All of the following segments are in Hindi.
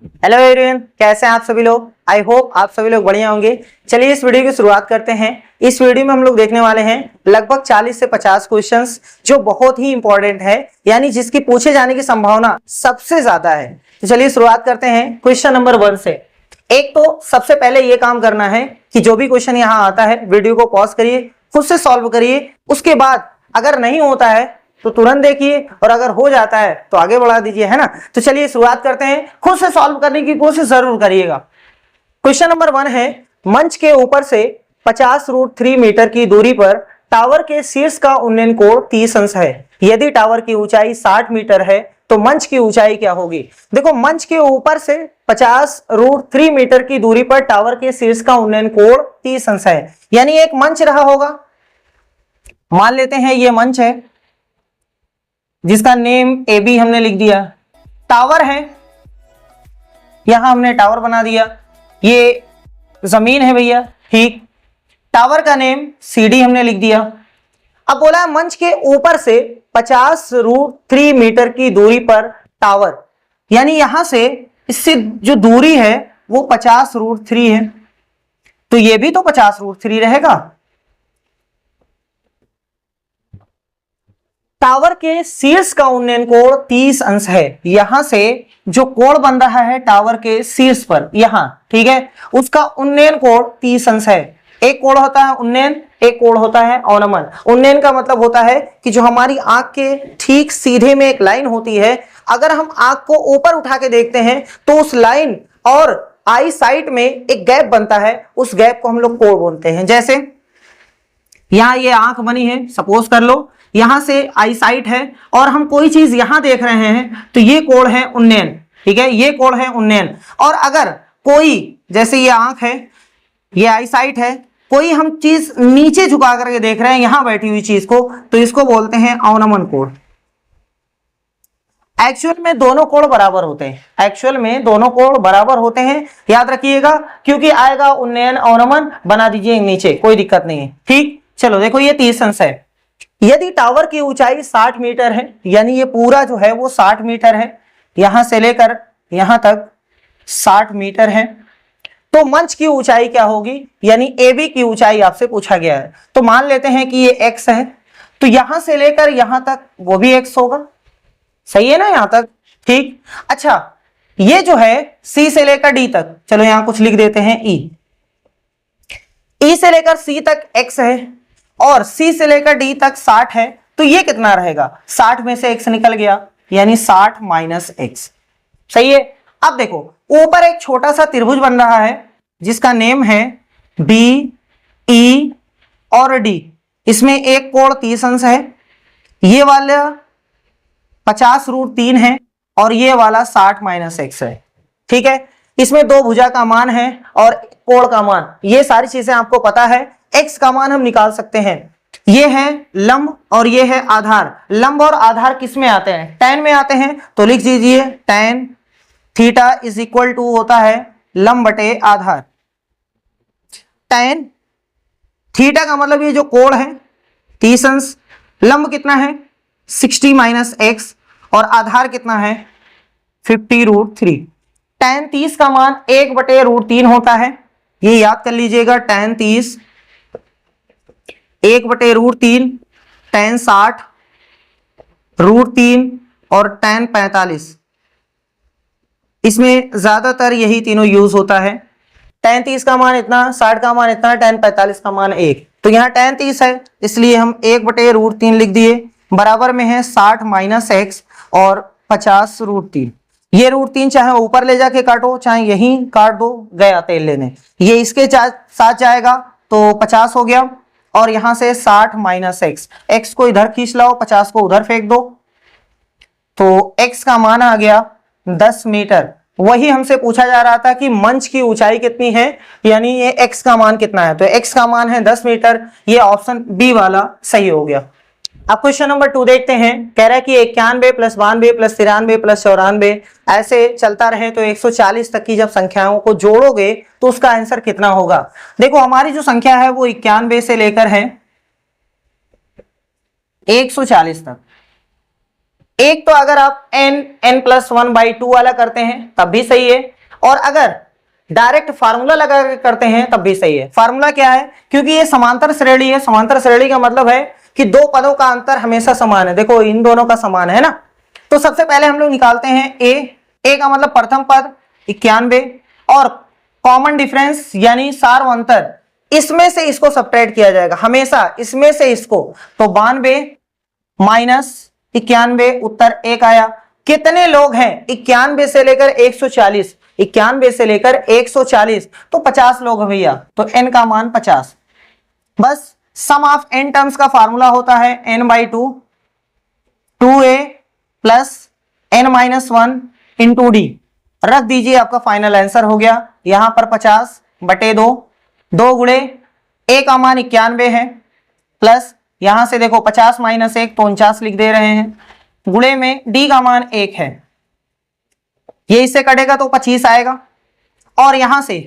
हेलो एवरीवन, कैसे हैं आप सभी लोग। आई होप आप सभी लोग बढ़िया होंगे। चलिए इस वीडियो की शुरुआत करते हैं। इस वीडियो में हम लोग देखने वाले हैं लगभग 40 से 50 क्वेश्चंस जो बहुत ही इंपॉर्टेंट है, यानी जिसकी पूछे जाने की संभावना सबसे ज्यादा है। तो चलिए शुरुआत करते हैं क्वेश्चन नंबर 1 से। एक तो सबसे पहले ये काम करना है कि जो भी क्वेश्चन यहाँ आता है वीडियो को पॉज करिए, खुद से सॉल्व करिए। उसके बाद अगर नहीं होता है तो तुरंत देखिए और अगर हो जाता है तो आगे बढ़ा दीजिए, है ना। तो चलिए शुरुआत करते हैं। खुद से सॉल्व करने की कोशिश जरूर करिएगा। क्वेश्चन नंबर 1 है, मंच के ऊपर से 50√3 मीटर की दूरी पर टावर के शीर्ष का उन्नयन कोण 30 अंश है। यदि टावर की ऊंचाई 60 मीटर है तो मंच की ऊंचाई क्या होगी। देखो, मंच के ऊपर से 50√3 मीटर की दूरी पर टावर के शीर्ष का उन्नयन कोण 30 अंश है, यानी एक मंच रहा होगा। मान लेते हैं ये मंच है जिसका नेम ए बी हमने लिख दिया। टावर है, यहां हमने टावर बना दिया। ये जमीन है भैया, ठीक। टावर का नेम सी डी हमने लिख दिया। अब बोला है मंच के ऊपर से 50√3 मीटर की दूरी पर टावर, यानी यहां से इससे जो दूरी है वो 50√3 है, तो ये भी तो 50√3 रहेगा। टावर के शीर्ष का उन्नयन कोण 30 अंश है। यहां से जो कोण बन रहा है टावर के शीर्ष पर यहां, ठीक है, उसका उन्नयन कोण 30 अंश है। एक कोण होता है उन्नयन, एक कोण होता है अवनमन। उन्नयन का मतलब होता है कि जो हमारी आंख के ठीक सीधे में एक लाइन होती है, अगर हम आंख को ऊपर उठा के देखते हैं तो उस लाइन और आई साइट में एक गैप बनता है, उस गैप को हम लोग कोण बोलते हैं। जैसे यहां ये आंख बनी है, सपोज कर लो यहां से आई साइट है और हम कोई चीज यहां देख रहे हैं तो ये कोण है उन्नयन, ठीक है, ये कोण है उन्नयन। और अगर कोई, जैसे ये आंख है, ये आई साइट है, कोई हम चीज नीचे झुका करके देख रहे हैं यहां बैठी हुई चीज को, तो इसको बोलते हैं अवनमन कोण। एक्चुअल में दोनों कोण बराबर होते हैं, एक्चुअल में दोनों कोण बराबर होते हैं, याद रखिएगा। क्योंकि आएगा उन्नयन अवनमन, बना दीजिए नीचे, कोई दिक्कत नहीं है, ठीक। चलो देखो, ये 30 अंश है। यदि टावर की ऊंचाई 60 मीटर है, यानी ये पूरा जो है वो 60 मीटर है, यहां से लेकर यहां तक 60 मीटर है, तो मंच की ऊंचाई क्या होगी, यानी ए बी की ऊंचाई आपसे पूछा गया है। तो मान लेते हैं कि ये x है, तो यहां से लेकर यहां तक वो भी x होगा, सही है ना, यहां तक, ठीक। अच्छा, ये जो है C से लेकर D तक, चलो यहां कुछ लिख देते हैं E से लेकर C तक x है और C से लेकर D तक 60 है, तो ये कितना रहेगा, 60 में से x निकल गया, यानी 60 माइनस x, सही है। अब देखो, ऊपर एक छोटा सा त्रिभुज बन रहा है जिसका नेम है B E और D। इसमें एक कोण 30 अंश है, ये वाला 50√3 है और ये वाला 60 माइनस x है, ठीक है। इसमें दो भुजा का मान है और कोण का मान, ये सारी चीजें आपको पता है। x का मान हम निकाल सकते हैं। ये है लंब और ये है आधार। लंब और आधार किस में आते हैं, tan में आते हैं, तो लिख दीजिए tan theta is equal to होता है लंब बटे आधार। tan थीटा का मतलब ये जो कोण है 30 अंश, लंब कितना है 60 माइनस x और आधार कितना है 50√3। tan 30 का मान 1/√3 होता है, ये याद कर लीजिएगा। tan 30 1/√3, tan 60 √3 और tan 45, इसमें ज्यादातर यही तीनों यूज होता है। tan 30 का मान इतना, 60 का मान इतना, tan 45 का मान 1, तो यहाँ tan 30 है इसलिए हम 1/√3 लिख दिए, बराबर में है 60 माइनस x और 50√3। ये √3 चाहे ऊपर ले जाके काटो चाहे यहीं काट दो, गया तेल लेने, ये इसके साथ जाएगा तो 50 हो गया और यहां से 60 माइनस x को इधर खींच लाओ, 50 को उधर फेंक दो, तो x का मान आ गया 10 मीटर। वही हमसे पूछा जा रहा था कि मंच की ऊंचाई कितनी है, यानी ये x का मान कितना है, तो x का मान है 10 मीटर। ये ऑप्शन बी वाला सही हो गया। अब क्वेश्चन नंबर 2 देखते हैं। कह रहा है कि 91 + 92 + 93 + 94 ऐसे चलता रहे तो 140 तक की जब संख्याओं को जोड़ोगे तो उसका आंसर कितना होगा। देखो, हमारी जो संख्या है वो 91 से लेकर है 140 तक, एक तो अगर आप n+1/2 वाला करते हैं तब भी सही है, और अगर डायरेक्ट फार्मूला लगा के करते हैं तब भी सही है। फार्मूला क्या है, क्योंकि ये समांतर श्रेणी है, समांतर श्रेणी का मतलब है कि दो पदों का अंतर हमेशा समान है। देखो इन दोनों का समान है ना, तो सबसे पहले हम लोग निकालते हैं ए का मतलब प्रथम पद 91 और कॉमन डिफरेंस यानी सार्व अंतर, इसमें से इसको सब्ट्रैक्ट किया जाएगा हमेशा, इसमें से इसको, तो 92 - 91 उत्तर 1 आया। कितने लोग हैं 91 से लेकर 140, 91 से लेकर 140 तो 50 लोग हैं भैया, तो n का मान 50। बस सम ऑफ n टर्म्स का फार्मूला होता है n/2 2a plus n-1 into D, रख दीजिए, आपका फाइनल आंसर हो गया। यहां पर 50/2, 2 गुणे a का मान 91 है, प्लस यहां से देखो 50 - 1 तो 49 लिख दे रहे हैं, गुणे में d का मान 1 है, ये इससे कटेगा तो 25 आएगा, और यहां से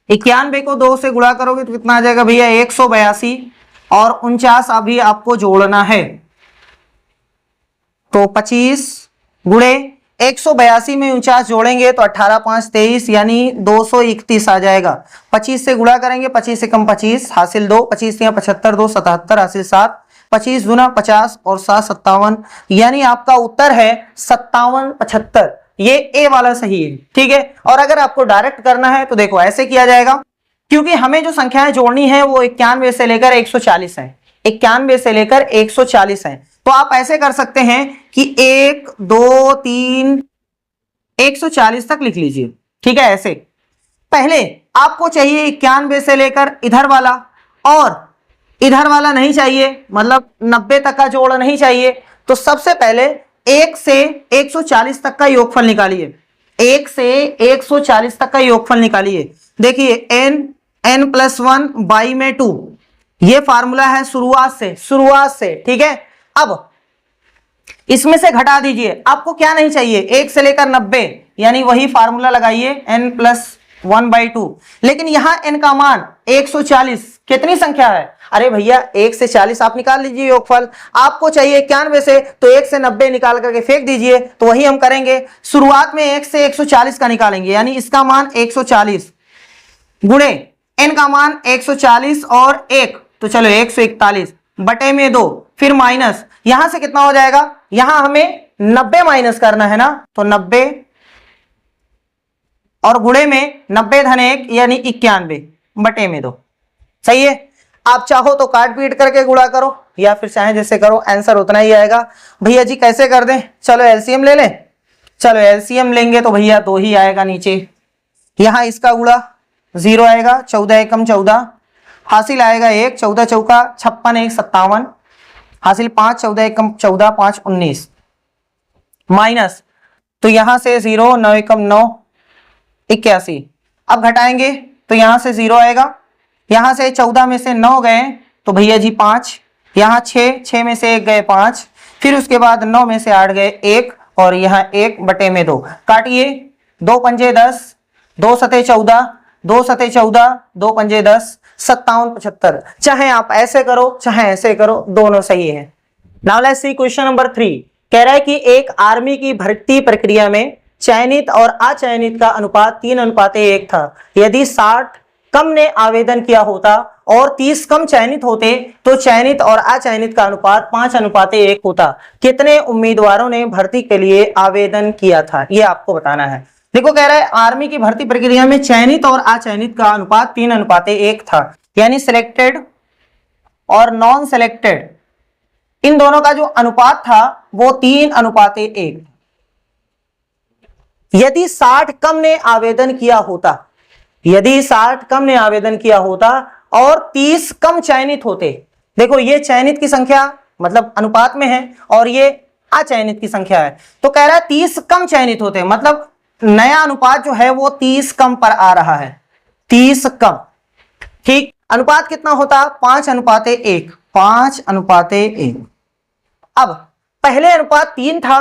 91 को 2 से गुणा करोगे तो कितना आ जाएगा भैया 182, और 49 अभी आपको जोड़ना है, तो 25 गुणे 182 में 49 जोड़ेंगे तो 18 × 5 = 23 यानी 231 आ जाएगा। 25 से गुणा करेंगे, 25 से कम 25 हासिल 2, 25 या 75 2 77 हासिल 7, 25 दूना 50 और 7 57, यानी आपका उत्तर है 57 75। ये ए वाला सही है, ठीक है। और अगर आपको डायरेक्ट करना है तो देखो ऐसे किया जाएगा, क्योंकि हमें जो संख्याएं जोड़नी है वो 91 से लेकर 140 है, 91 से लेकर 140 है, तो आप ऐसे कर सकते हैं कि 1 2 3 140 तक लिख लीजिए, ठीक है। ऐसे पहले आपको चाहिए 91 से लेकर इधर वाला, और इधर वाला नहीं चाहिए, मतलब 90 तक का जोड़ नहीं चाहिए, तो सबसे पहले 1 से 140 तक का योगफल निकालिए, 1 से 140 तक का योगफल निकालिए। देखिए n+1/2 ये फार्मूला है शुरुआत से, ठीक है। अब इसमें से घटा दीजिए, आपको क्या नहीं चाहिए 1 से लेकर 90, यानी वही फार्मूला लगाइए n+1/2, लेकिन यहां n का मान 140 कितनी संख्या है, अरे भैया 1 से 40 आप निकाल लीजिए योगफल, आपको चाहिए 91 से, तो 1 से 90 निकाल करके फेंक दीजिए, तो वही हम करेंगे। शुरुआत में 1 से 140 का निकालेंगे, यानी इसका मान 140 गुणे n का मान 140 और 1, तो चलो 141 बटे में 2, फिर माइनस, यहां से कितना हो जाएगा, यहां हमें 90 माइनस करना है ना, तो 90 और गुणे में 90 - 1 यानी 91 बटे में 2, सही है। आप चाहो तो काट पीट करके गुणा करो या फिर चाहे जैसे करो, आंसर उतना ही आएगा। भैया जी कैसे कर दें, चलो एलसीएम ले लें, चलो एलसीएम लेंगे तो भैया 2 ही आएगा नीचे, यहां इसका गुणा 0 आएगा, 14 एकम 14 हासिल आएगा 1, 14 चौका 56 1 57 हासिल 5, 14 एकम 14 5 19 माइनस, तो यहां से 0 9 एकम 9 81। अब घटाएंगे तो यहां से 0 आएगा, यहां से 14 में से 9 गए तो भैया जी 5, यहां 6 में से 1 गए 5, फिर उसके बाद 9 में से 8 गए 1, और यहां 1 बटे में 2, काटिए 2 पंजे 10, 2 सते 14, 2 सते 14, 2 पंजे 10, 57 75। चाहे आप ऐसे करो चाहे ऐसे करो, दोनों सही है। Now let's see question number 3, कह रहा है कि एक आर्मी की भर्ती प्रक्रिया में चयनित और अचयनित का अनुपात 3:1 था। यदि 60 कम ने आवेदन किया होता और 30 कम चयनित होते तो चयनित और अचयनित का अनुपात 5:1 होता। कितने उम्मीदवारों ने भर्ती के लिए आवेदन किया था, ये आपको बताना है। देखो कह रहा है आर्मी की भर्ती प्रक्रिया में चयनित और अचयनित का अनुपात 3:1 था, यानी सिलेक्टेड और नॉन सिलेक्टेड इन दोनों का जो अनुपात था वो 3:1। यदि 60 कम ने आवेदन किया होता, यदि 60 कम ने आवेदन किया होता और 30 कम चयनित होते, देखो ये चयनित की संख्या मतलब अनुपात में है और ये अचयनित की संख्या है, तो कह रहा है 30 कम चयनित होते, मतलब नया अनुपात जो है वो 30 कम पर आ रहा है, 30 कम, ठीक। अनुपात कितना होता 5:1, 5:1। अब पहले अनुपात 3 था,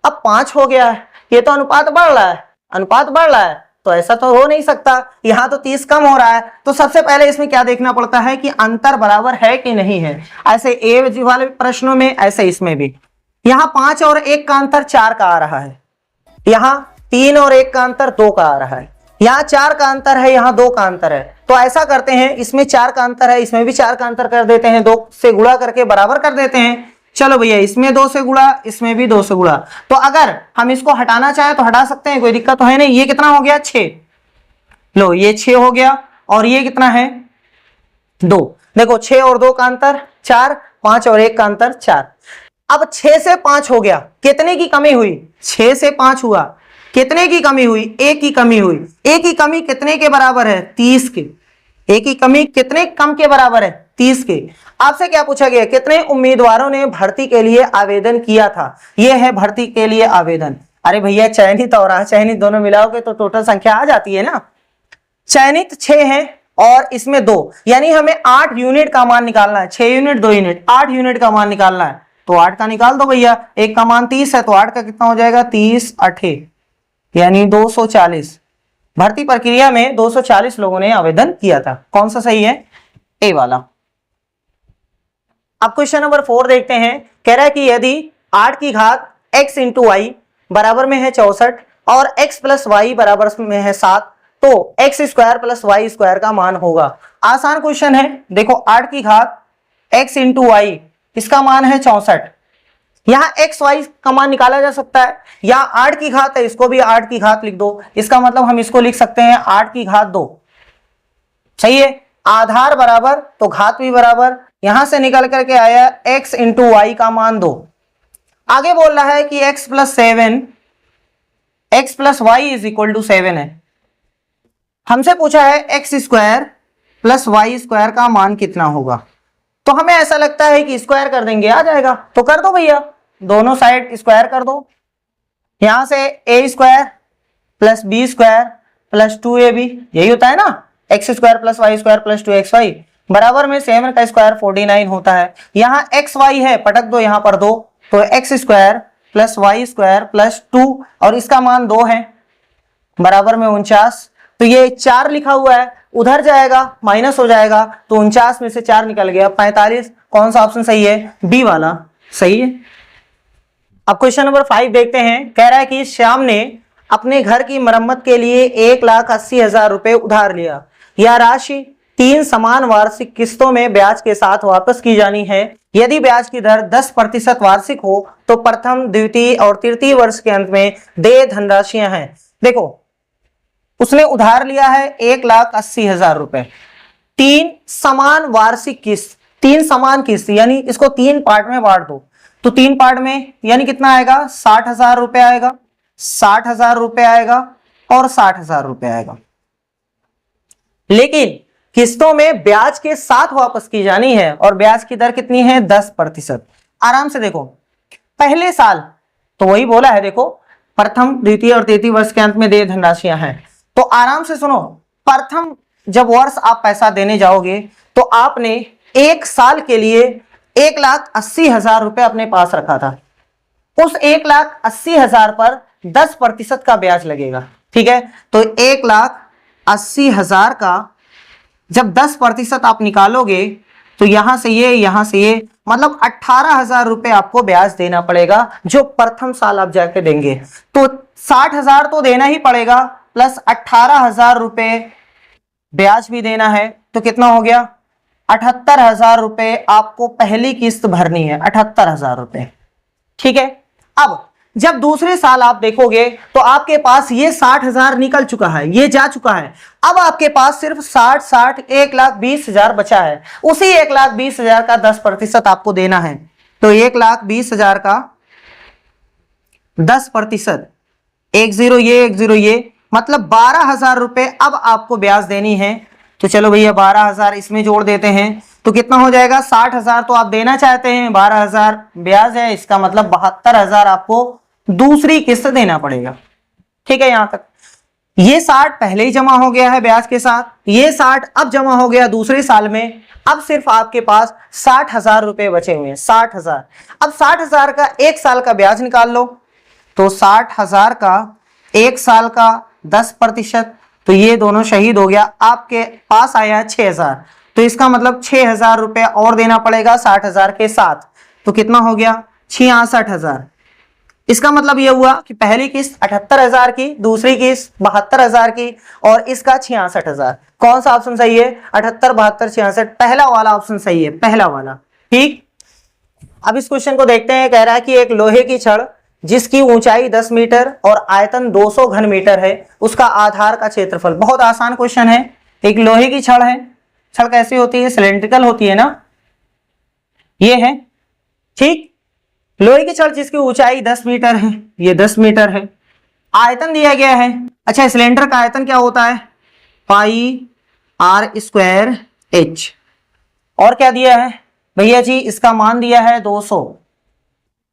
अब 5 हो गया है, ये तो अनुपात बढ़ रहा है, अनुपात बढ़ रहा है, तो ऐसा तो हो नहीं सकता, यहां तो 30 कम हो रहा है। तो सबसे पहले इसमें क्या देखना पड़ता है कि अंतर बराबर है कि नहीं है, ऐसे ए वाले प्रश्नों में ऐसे इसमें भी। यहाँ 5 और 1 का अंतर 4 का आ रहा है, यहाँ 3 और 1 का अंतर 2 का आ रहा है, यहाँ 4 का अंतर है, यहाँ 2 का अंतर है। तो ऐसा करते हैं, इसमें 4 का अंतर है, इसमें भी 4 का अंतर कर देते हैं, 2 से गुणा करके बराबर कर देते हैं। चलो भैया, इसमें 2 से गुणा, इसमें भी 2 से गुणा। तो अगर हम इसको हटाना चाहें तो हटा सकते हैं, कोई दिक्कत तो है नहीं। ये कितना हो गया? 6। लो, ये 6 हो गया, और ये कितना है? 2। देखो, 6 और 2 का अंतर 4, 5 और 1 का अंतर 4। अब 6 से 5 हो गया, कितने की कमी हुई? 6 से 5 हुआ, कितने की कमी हुई? 1 की कमी हुई। 1 की कमी कितने के बराबर है? 30 के। 1 की कमी कितने कम के बराबर है? 30 के। आपसे क्या पूछा गया? कितने उम्मीदवारों ने भर्ती के लिए आवेदन किया था? यह है भर्ती के लिए आवेदन। अरे भैया, चयनित और अचयनित दोनों मिलाओगे तो टोटल संख्या आ जाती है ना। चयनित 6 है और इसमें 2, यानी हमें 8 यूनिट का मान निकालना है। 6 यूनिट 2 यूनिट, 8 यूनिट का मान निकालना है। तो 8 का निकाल दो भैया, 1 का मान 30 है, तो 8 का कितना हो जाएगा? 30 8 यानी 240। भर्ती प्रक्रिया में 240 लोगों ने आवेदन किया था। कौन सा सही है? ए वाला। अब क्वेश्चन नंबर 4 देखते हैं। कह रहा है कि यदि 8 की घात x इंटू वाई बराबर में है 64 और x प्लस वाई बराबर में है 7, तो x square plus y square का मान होगा। आसान क्वेश्चन है। देखो, 8 की घात x इंटू वाई, इसका मान है 64। यहाँ x y का मान निकाला जा सकता है। यहाँ 8 की घात है, इसको भी 8 की घात लिख दो। इसका मतलब हम इसको लिख सकते हैं 8 की घात 2। सही है। आधार बराबर तो घात भी बराबर, यहां से निकल करके आया x इंटू वाई का मान 2। आगे बोल रहा है कि x plus y is equal to 7 है। हमसे पूछा है x square plus y square का मान कितना होगा। तो हमें ऐसा लगता है कि स्क्वायर कर देंगे, आ जाएगा। तो कर दो भैया, दोनों साइड स्क्वायर कर दो। यहां से a square plus b square plus 2ab, यही होता है ना। X square plus y square plus 2xy बराबर में 7 का स्क्वायर 49 होता है। यहाँ xy है, पटक दो यहाँ पर 2, तो x square plus y square plus 2 और इसका मान 2 है, बराबर में 49। तो ये 4 लिखा हुआ है, उधर जाएगा माइनस हो जाएगा, तो 49 में से 4 निकल गया 45। कौन सा ऑप्शन सही है? बी वाला सही है। अब क्वेश्चन नंबर 5 देखते हैं। कह रहा है कि श्याम ने अपने घर की मरम्मत के लिए 1,80,000 रुपए उधार लिया। यह राशि 3 समान वार्षिक किस्तों में ब्याज के साथ वापस की जानी है। यदि ब्याज की दर 10% वार्षिक हो तो प्रथम, द्वितीय और तृतीय वर्ष के अंत में देय धनराशियां हैं। देखो, उसने उधार लिया है 1,80,000 रुपए, 3 समान वार्षिक किस्त, 3 समान किस्त, यानी इसको 3 पार्ट में बांट दो। तो 3 पार्ट में यानी कितना आएगा? 60,000 रुपए आएगा, 60,000 रुपए आएगा और 60,000 रुपए आएगा। लेकिन किस्तों में ब्याज के साथ वापस की जानी है और ब्याज की दर कितनी है? 10%। आराम से देखो, पहले साल तो वही बोला है, देखो प्रथम, द्वितीय और तृतीय वर्ष के अंत में देय धनराशियां हैं। तो आराम से सुनो, प्रथम जब वर्ष आप पैसा देने जाओगे तो आपने 1 साल के लिए 1,80,000 रुपए अपने पास रखा था। उस 1,80,000 पर 10% का ब्याज लगेगा। ठीक है, तो 1,80,000 का जब 10% आप निकालोगे तो यहां से ये मतलब 18,000 रुपए आपको ब्याज देना पड़ेगा, जो प्रथम साल आप जाके देंगे। तो 60,000 तो देना ही पड़ेगा, प्लस 18,000 रुपए ब्याज भी देना है। तो कितना हो गया? 78,000 रुपए आपको पहली किस्त भरनी है, 78,000 रुपए। ठीक है, अब जब दूसरे साल आप देखोगे तो आपके पास ये 60,000 निकल चुका है, ये जा चुका है। अब आपके पास सिर्फ 60 1,20,000 बचा है। उसी 1,20,000 का 10% आपको देना है। तो 1,20,000 का 10%, 10 ये मतलब 12,000 रुपए अब आपको ब्याज देनी है। तो चलो भैया 12,000 इसमें जोड़ देते हैं, तो कितना हो जाएगा? 60,000 तो आप देना चाहते हैं, 12,000 ब्याज है, इसका मतलब 72,000 आपको दूसरी किस्त देना पड़ेगा। ठीक है, यहां तक ये 60 पहले ही जमा हो गया है ब्याज के साथ, ये 60 अब जमा हो गया दूसरे साल में। अब सिर्फ आपके पास 60,000 रुपए बचे हुए हैं, 60,000। अब 60,000 का 1 साल का ब्याज निकाल लो, तो 60,000 का 1 साल का 10%, तो ये दोनों शहीद हो गया। आपके पास आया है 6,000, तो इसका मतलब 6,000 रुपए और देना पड़ेगा 60,000 के साथ। तो कितना हो गया? 66,000। इसका मतलब ये हुआ कि पहली किस्त 78,000 की, दूसरी किस्त 72,000 की और इसका 66,000। कौन सा ऑप्शन सही है? 78, 72, 66, पहला वाला ऑप्शन सही है, पहला वाला। ठीक, अब इस क्वेश्चन को देखते हैं। कह रहा है कि एक लोहे की छड़ जिसकी ऊंचाई 10 मीटर और आयतन 200 घन मीटर है, उसका आधार का क्षेत्रफल। बहुत आसान क्वेश्चन है। एक लोहे की छड़ है, छड़ कैसी होती है? सिलेंड्रिकल होती है ना, ये है। ठीक, लोहे की छड़ जिसकी ऊंचाई 10 मीटर है, ये 10 मीटर है। आयतन दिया गया है। अच्छा, सिलेंडर का आयतन क्या होता है? पाई आर स्क्वायर एच। और क्या दिया है भैया जी? इसका मान दिया है 200।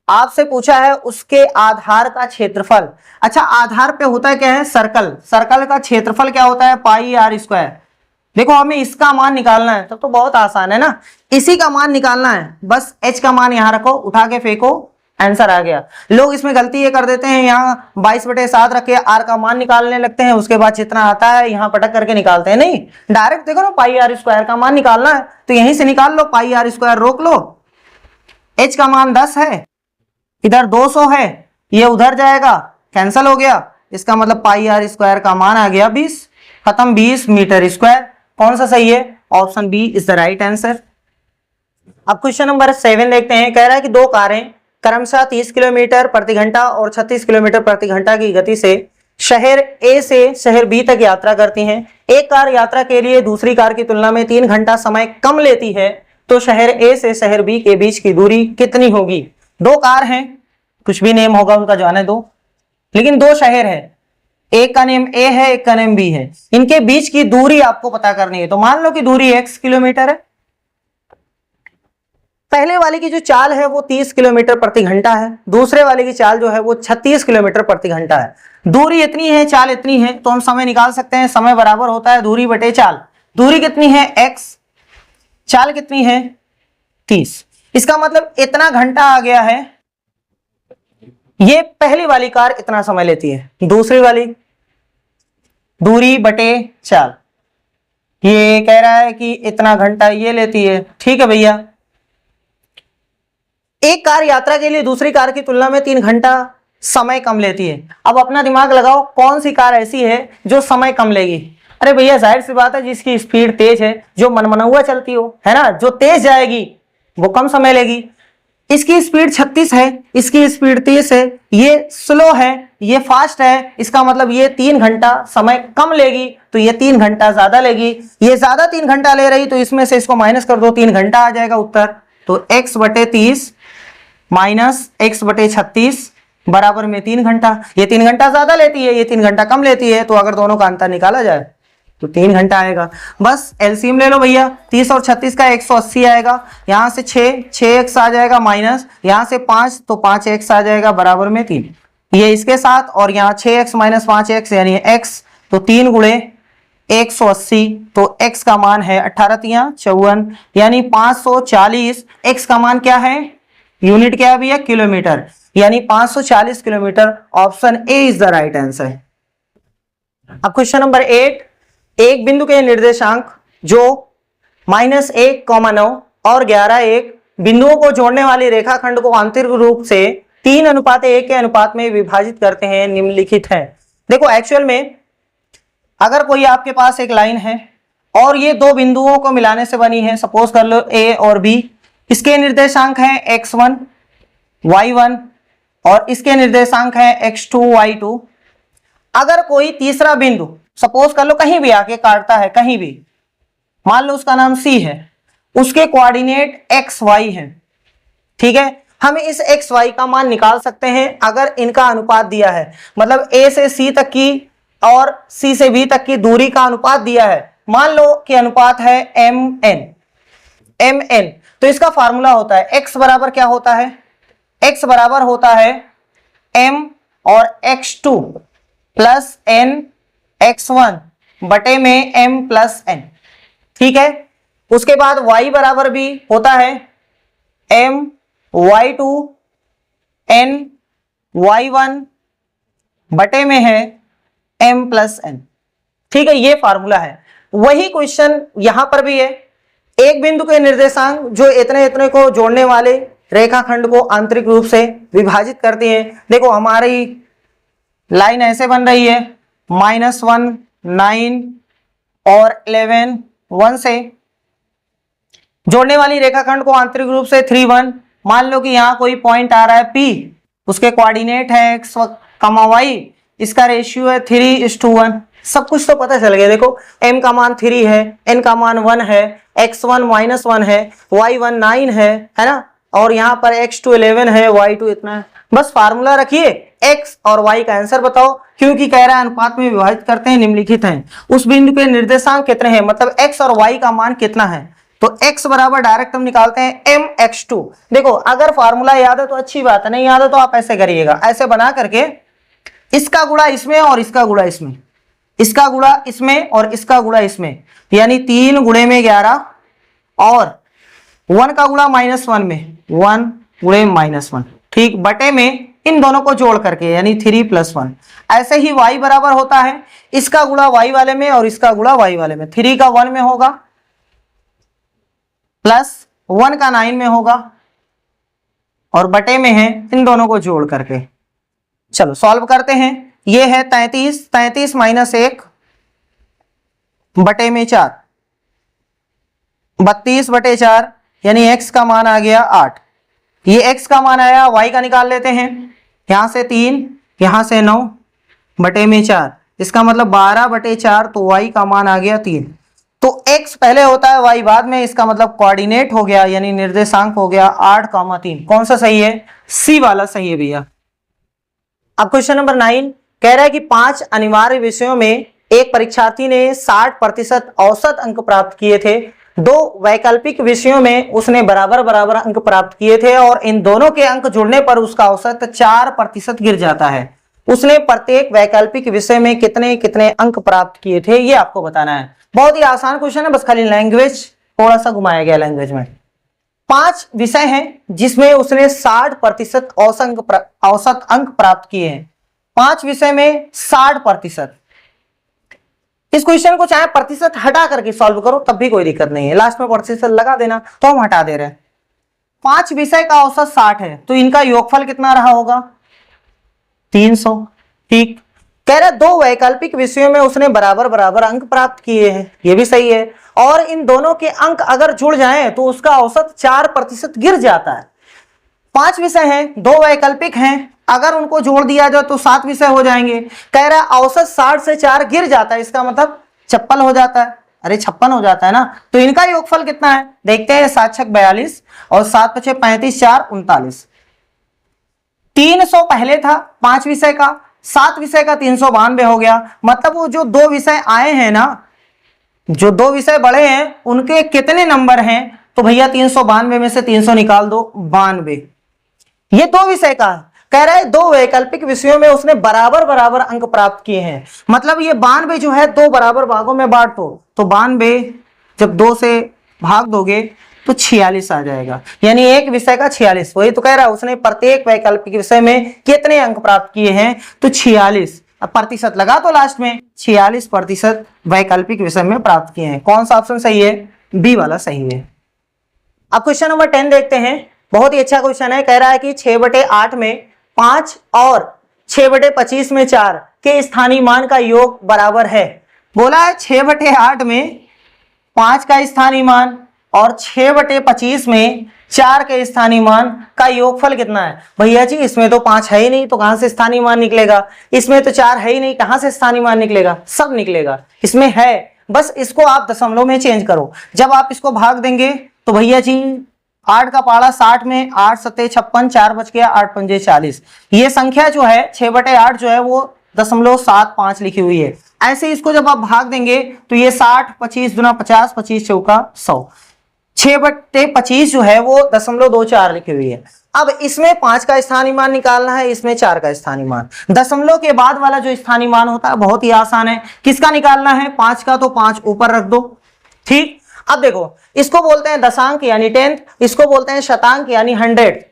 आपसे पूछा है उसके आधार का क्षेत्रफल। अच्छा, आधार पे होता है क्या है? सर्कल। सर्कल का क्षेत्रफल क्या होता है? पाई आर स्क्वायर। देखो, हमें इसका मान निकालना है, तब तो बहुत आसान है ना, इसी का मान निकालना है। बस h का मान यहां रखो, उठा के फेंको, आंसर आ गया। लोग इसमें गलती ये कर देते हैं, यहाँ 22/7 रख के r का मान निकालने लगते हैं, उसके बाद जितना आता है यहाँ पटक करके निकालते हैं। नहीं, डायरेक्ट देखो ना, पाई आर स्क्वायर का मान निकालना है तो यहीं से निकाल लो, पाई आर स्क्वायर रोक लो। h का मान 10 है, इधर 200 है, ये उधर जाएगा, कैंसिल हो गया। इसका मतलब पाई आर स्क्वायर का मान आ गया 20, खत्म, 20 मीटर स्क्वायर। कौन सा सही है? Option B is the right answer. अब क्वेश्चन नंबर 7 देखते हैं। कह रहा है कि दो कारें क्रमशः 30 किलोमीटर प्रति घंटा और 36 किलोमीटर प्रति घंटा की गति से शहर ए से शहर बी तक यात्रा करती हैं। एक कार यात्रा के लिए दूसरी कार की तुलना में 3 घंटा समय कम लेती है, तो शहर ए से शहर बी के बीच की दूरी कितनी होगी? दो कार हैं, कुछ भी नेम होगा उनका, जाने दो, लेकिन दो शहर है, एक का नेम ए है, एक का नेम बी है। इनके बीच की दूरी आपको पता करनी है। तो मान लो कि दूरी x किलोमीटर है। पहले वाले की जो चाल है वो 30 किलोमीटर प्रति घंटा है, दूसरे वाले की चाल जो है वो 36 किलोमीटर प्रति घंटा है। दूरी इतनी है, चाल इतनी है, तो हम समय निकाल सकते हैं। समय बराबर होता है दूरी बटे चाल। दूरी कितनी है? x, चाल कितनी है? 30। इसका मतलब इतना घंटा आ गया है। ये पहली वाली कार इतना समय लेती है, दूसरी वाली दूरी बटे चाल, ये कह रहा है कि इतना घंटा ये लेती है। ठीक है भैया, एक कार यात्रा के लिए दूसरी कार की तुलना में 3 घंटा समय कम लेती है। अब अपना दिमाग लगाओ, कौन सी कार ऐसी है जो समय कम लेगी? अरे भैया, जाहिर सी बात है, जिसकी स्पीड तेज है, जो मनमना चलती हो, है ना, जो तेज जाएगी वो कम समय लेगी। इसकी स्पीड 36 है, इसकी स्पीड 30 है, ये स्लो है, ये फास्ट है। इसका मतलब ये 3 घंटा समय कम लेगी, तो ये 3 घंटा ज्यादा लेगी। ये ज्यादा 3 घंटा ले रही, तो इसमें से इसको माइनस कर दो, 3 घंटा आ जाएगा उत्तर। तो x बटे 30 माइनस x बटे 36 बराबर में 3 घंटा। ये 3 घंटा ज्यादा लेती है, ये 3 घंटा कम लेती है, तो अगर दोनों का अंतर निकाला जाए तो 3 घंटा आएगा। बस एलसीएम ले लो भैया, 30 और 36 का 180 आएगा, यहाँ से 6x आ जाएगा, माइनस यहाँ से 5 तो 5x आ जाएगा, बराबर में 3। ये इसके साथ, और यहाँ 6x माइनस 5x यानी x, तो 3 गुणे 180, तो x का मान है 18 54 यानी 540। x का मान क्या है? यूनिट क्या है भैया? किलोमीटर, यानी 540 kilometre. Option A is the right answer. अब क्वेश्चन नंबर 8, एक बिंदु के निर्देशांक जो -1,9 और 11,1 बिंदुओं को जोड़ने वाली रेखाखंड को आंतरिक रूप से 3:1 के अनुपात में विभाजित करते हैं, निम्नलिखित है। देखो, एक्चुअल में अगर कोई आपके पास एक लाइन है और ये दो बिंदुओं को मिलाने से बनी है, सपोज कर लो ए और बी, इसके निर्देशांक हैं x1 y1 और इसके निर्देशांक हैं x2 y2। अगर कोई तीसरा बिंदु सपोज कर लो कहीं भी आके काटता है, कहीं भी, मान लो उसका नाम C है, उसके कोऑर्डिनेट x y है, ठीक है, हम इस x y का मान निकाल सकते हैं अगर इनका अनुपात दिया है। मतलब A से C तक की और C से B तक की दूरी का अनुपात दिया है। मान लो कि अनुपात है mn, तो इसका फार्मूला होता है x बराबर क्या होता है? x बराबर होता है m और x2 प्लस n x1 बटे में m प्लस n। ठीक है, उसके बाद y बराबर भी होता है m y2 n y1 बटे में है m प्लस n। ठीक है, ये फार्मूला है। वही क्वेश्चन यहां पर भी है। एक बिंदु के निर्देशांक जो इतने इतने को जोड़ने वाले रेखाखंड को आंतरिक रूप से विभाजित करती है। देखो हमारी लाइन ऐसे बन रही है, -1 9 और 11 1 से जोड़ने वाली रेखाखंड को आंतरिक रूप से 3 1। मान लो कि यहाँ कोई पॉइंट आ रहा है P, उसके कोऑर्डिनेट है x, y, इसका रेशियो है 3:1। सब कुछ तो पता चल गया। देखो m का मान 3 है, n का मान 1 है, x1 -1 है, y1 9 है ना, और यहाँ पर x2 11 है, y2 इतना है। बस फार्मूला रखिए, x और y का आंसर बताओ, क्योंकि कह रहा है अनुपात में विभाजित करते हैं, निम्नलिखित हैं। उस बिंदु के निर्देशांक कितने हैं, मतलब x और y का मान कितना है। तो x बराबर डायरेक्ट हम निकालते हैं mx2। देखो अगर फार्मूला याद है तो अच्छी बात है, नहीं याद है तो आप ऐसे करिएगा, ऐसे बना करके इसका गुणा इसमें और इसका गुणा इसमें, इसका गुणा इसमें और इसका गुणा इसमें, यानी 3 गुणे में 11 और 1 का गुणा -1 में 1 गुणे -1, ठीक, बटे में इन दोनों को जोड़ करके यानी 3 + 1। ऐसे ही y बराबर होता है इसका गुणा y वाले में और इसका गुणा y वाले में, 3 का 1 में होगा प्लस 1 का 9 में होगा और बटे में है इन दोनों को जोड़ करके। चलो सॉल्व करते हैं। ये है 33 -1 बटे में 4, 32 बटे 4, यानी x का मान आ गया 8। ये x का मान आया, y का निकाल लेते हैं। यहां से 3, यहां से 9 बटे में 4, इसका मतलब 12 बटे 4, तो y का मान आ गया 3। तो x पहले होता है y बाद में, इसका मतलब कोऑर्डिनेट हो गया यानी निर्देशांक हो गया 8,3। कौन सा सही है, C वाला सही है भैया। अब क्वेश्चन नंबर 9 कह रहा है कि 5 अनिवार्य विषयों में एक परीक्षार्थी ने 60% औसत अंक प्राप्त किए थे। 2 वैकल्पिक विषयों में उसने बराबर अंक प्राप्त किए थे और इन दोनों के अंक जुड़ने पर उसका औसत 4% गिर जाता है। उसने प्रत्येक वैकल्पिक विषय में कितने कितने अंक प्राप्त किए थे, ये आपको बताना है। बहुत ही आसान क्वेश्चन है, बस खाली लैंग्वेज थोड़ा सा घुमाया गया लैंग्वेज में। 5 विषय हैं जिसमें उसने 60% औसत अंक प्राप्त किए हैं। 5 विषय में 60%। इस क्वेश्चन को चाहे प्रतिशत हटा करके सॉल्व करो तब भी कोई दिक्कत नहीं है, लास्ट में प्रतिशत लगा देना, तो हम हटा दे रहे हैं। 5 विषय का औसत 60 है, तो इनका योगफल कितना रहा होगा, 300। ठीक, कह रहे 2 वैकल्पिक विषयों में उसने बराबर अंक प्राप्त किए हैं, ये भी सही है, और इन दोनों के अंक अगर जुड़ जाएं तो उसका औसत 4% गिर जाता है। 5 विषय हैं, 2 वैकल्पिक हैं, अगर उनको जोड़ दिया जाए तो 7 विषय हो जाएंगे। कह रहा है औसत 60 से 4 गिर जाता है, इसका मतलब 56 हो जाता है। अरे 56 हो जाता है ना, तो इनका योगफल कितना है, देखते हैं। 7 छक 42 और 7 पछे 35, 4 39। 300 पहले था 5 विषय का, 7 विषय का 392 हो गया। मतलब वो जो 2 विषय आए हैं ना, जो 2 विषय बड़े हैं उनके कितने नंबर हैं, तो भैया 392 में से 300 निकाल दो, 92। ये 2 विषय का कह रहा है 2 वैकल्पिक विषयों में उसने बराबर अंक प्राप्त किए हैं। मतलब ये 92 जो है 2 बराबर भागों में बांट दो, तो 92 जब 2 से भाग दोगे तो 46 आ जाएगा, यानी एक विषय का 46। वही तो कह रहा है उसने प्रत्येक वैकल्पिक विषय में कितने अंक प्राप्त किए हैं, तो 46। अब प्रतिशत लगा तो लास्ट में 46% वैकल्पिक विषय में प्राप्त किए हैं। कौन सा ऑप्शन सही है, बी वाला सही है। अब क्वेश्चन नंबर 10 देखते हैं। बहुत ही अच्छा क्वेश्चन है। कह रहा है कि 6/8 में 5 और 6/25 में 4 के स्थानीय मान का योग बराबर है। बोला है 6/8 में 5 का स्थानीय मान और 6/25 में 4 के स्थानीय मान का योगफल कितना है। भैया जी इसमें तो 5 है ही नहीं, तो कहां से स्थानीय मान निकलेगा। इसमें तो 4 है ही नहीं, कहां से स्थानीय मान निकलेगा। सब निकलेगा, इसमें है, बस इसको आप दशमलव में चेंज करो। जब आप इसको भाग देंगे तो भैया जी 8 का पाड़ा 60 में 8 सत्ते 56, 4 बच गया, 8 पंजे 40। ये संख्या जो है 6/8 जो है वो 0.75 लिखी हुई है। ऐसे इसको जब आप भाग देंगे तो ये 60, 25 दूना 50, 25 चौका 100। 6/25 जो है वो 0.24 लिखी हुई है। अब इसमें 5 का स्थानीय मान निकालना है, इसमें 4 का स्थानीय मान। दशमलव के बाद वाला जो स्थानीय मान होता है बहुत ही आसान है। किसका निकालना है, 5 का, तो 5 ऊपर रख दो। ठीक, अब देखो इसको बोलते हैं दशांक यानी 10th, इसको बोलते हैं शतांक यानी 100।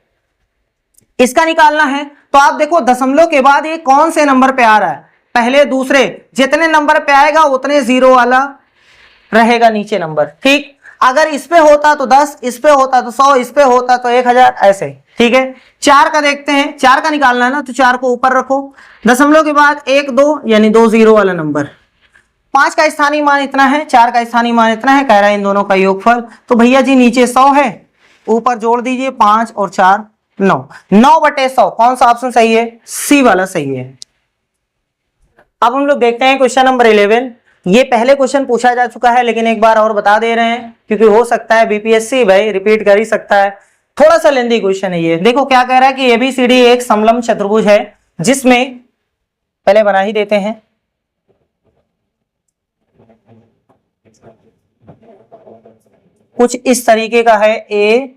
इसका निकालना है तो आप देखो दशमलव के बाद ये कौन से नंबर पे आ रहा है, पहले दूसरे, जितने नंबर पे आएगा उतने जीरो वाला रहेगा नीचे नंबर। ठीक, अगर इस पे होता तो 10, इस पे होता तो 100, इस पे होता तो 1000, ऐसे। ठीक है, 4 का देखते हैं, 4 का निकालना है ना, तो 4 को ऊपर रखो, दशमलव के बाद 1 2 यानी 2 0 वाला नंबर। 5 का स्थानीय मान इतना है, 4 का स्थानीय मान इतना है, कह रहा है इन दोनों का योगफल। तो भैया जी नीचे 100 है, ऊपर जोड़ दीजिए 5 और 4 9, 9/100। कौन सा ऑप्शन सही है? सी वाला सही है। अब हम लोग देखते हैं क्वेश्चन नंबर 11। ये पहले क्वेश्चन पूछा जा चुका है, लेकिन एक बार और बता दे रहे हैं, क्योंकि हो सकता है बीपीएससी भाई रिपीट कर ही सकता है। थोड़ा सा लेंदी क्वेश्चन है ये। देखो क्या कह रहा है कि एबीसीडी एक समलंब चतुर्भुज है, जिसमें पहले बना ही देते हैं, कुछ इस तरीके का है, ए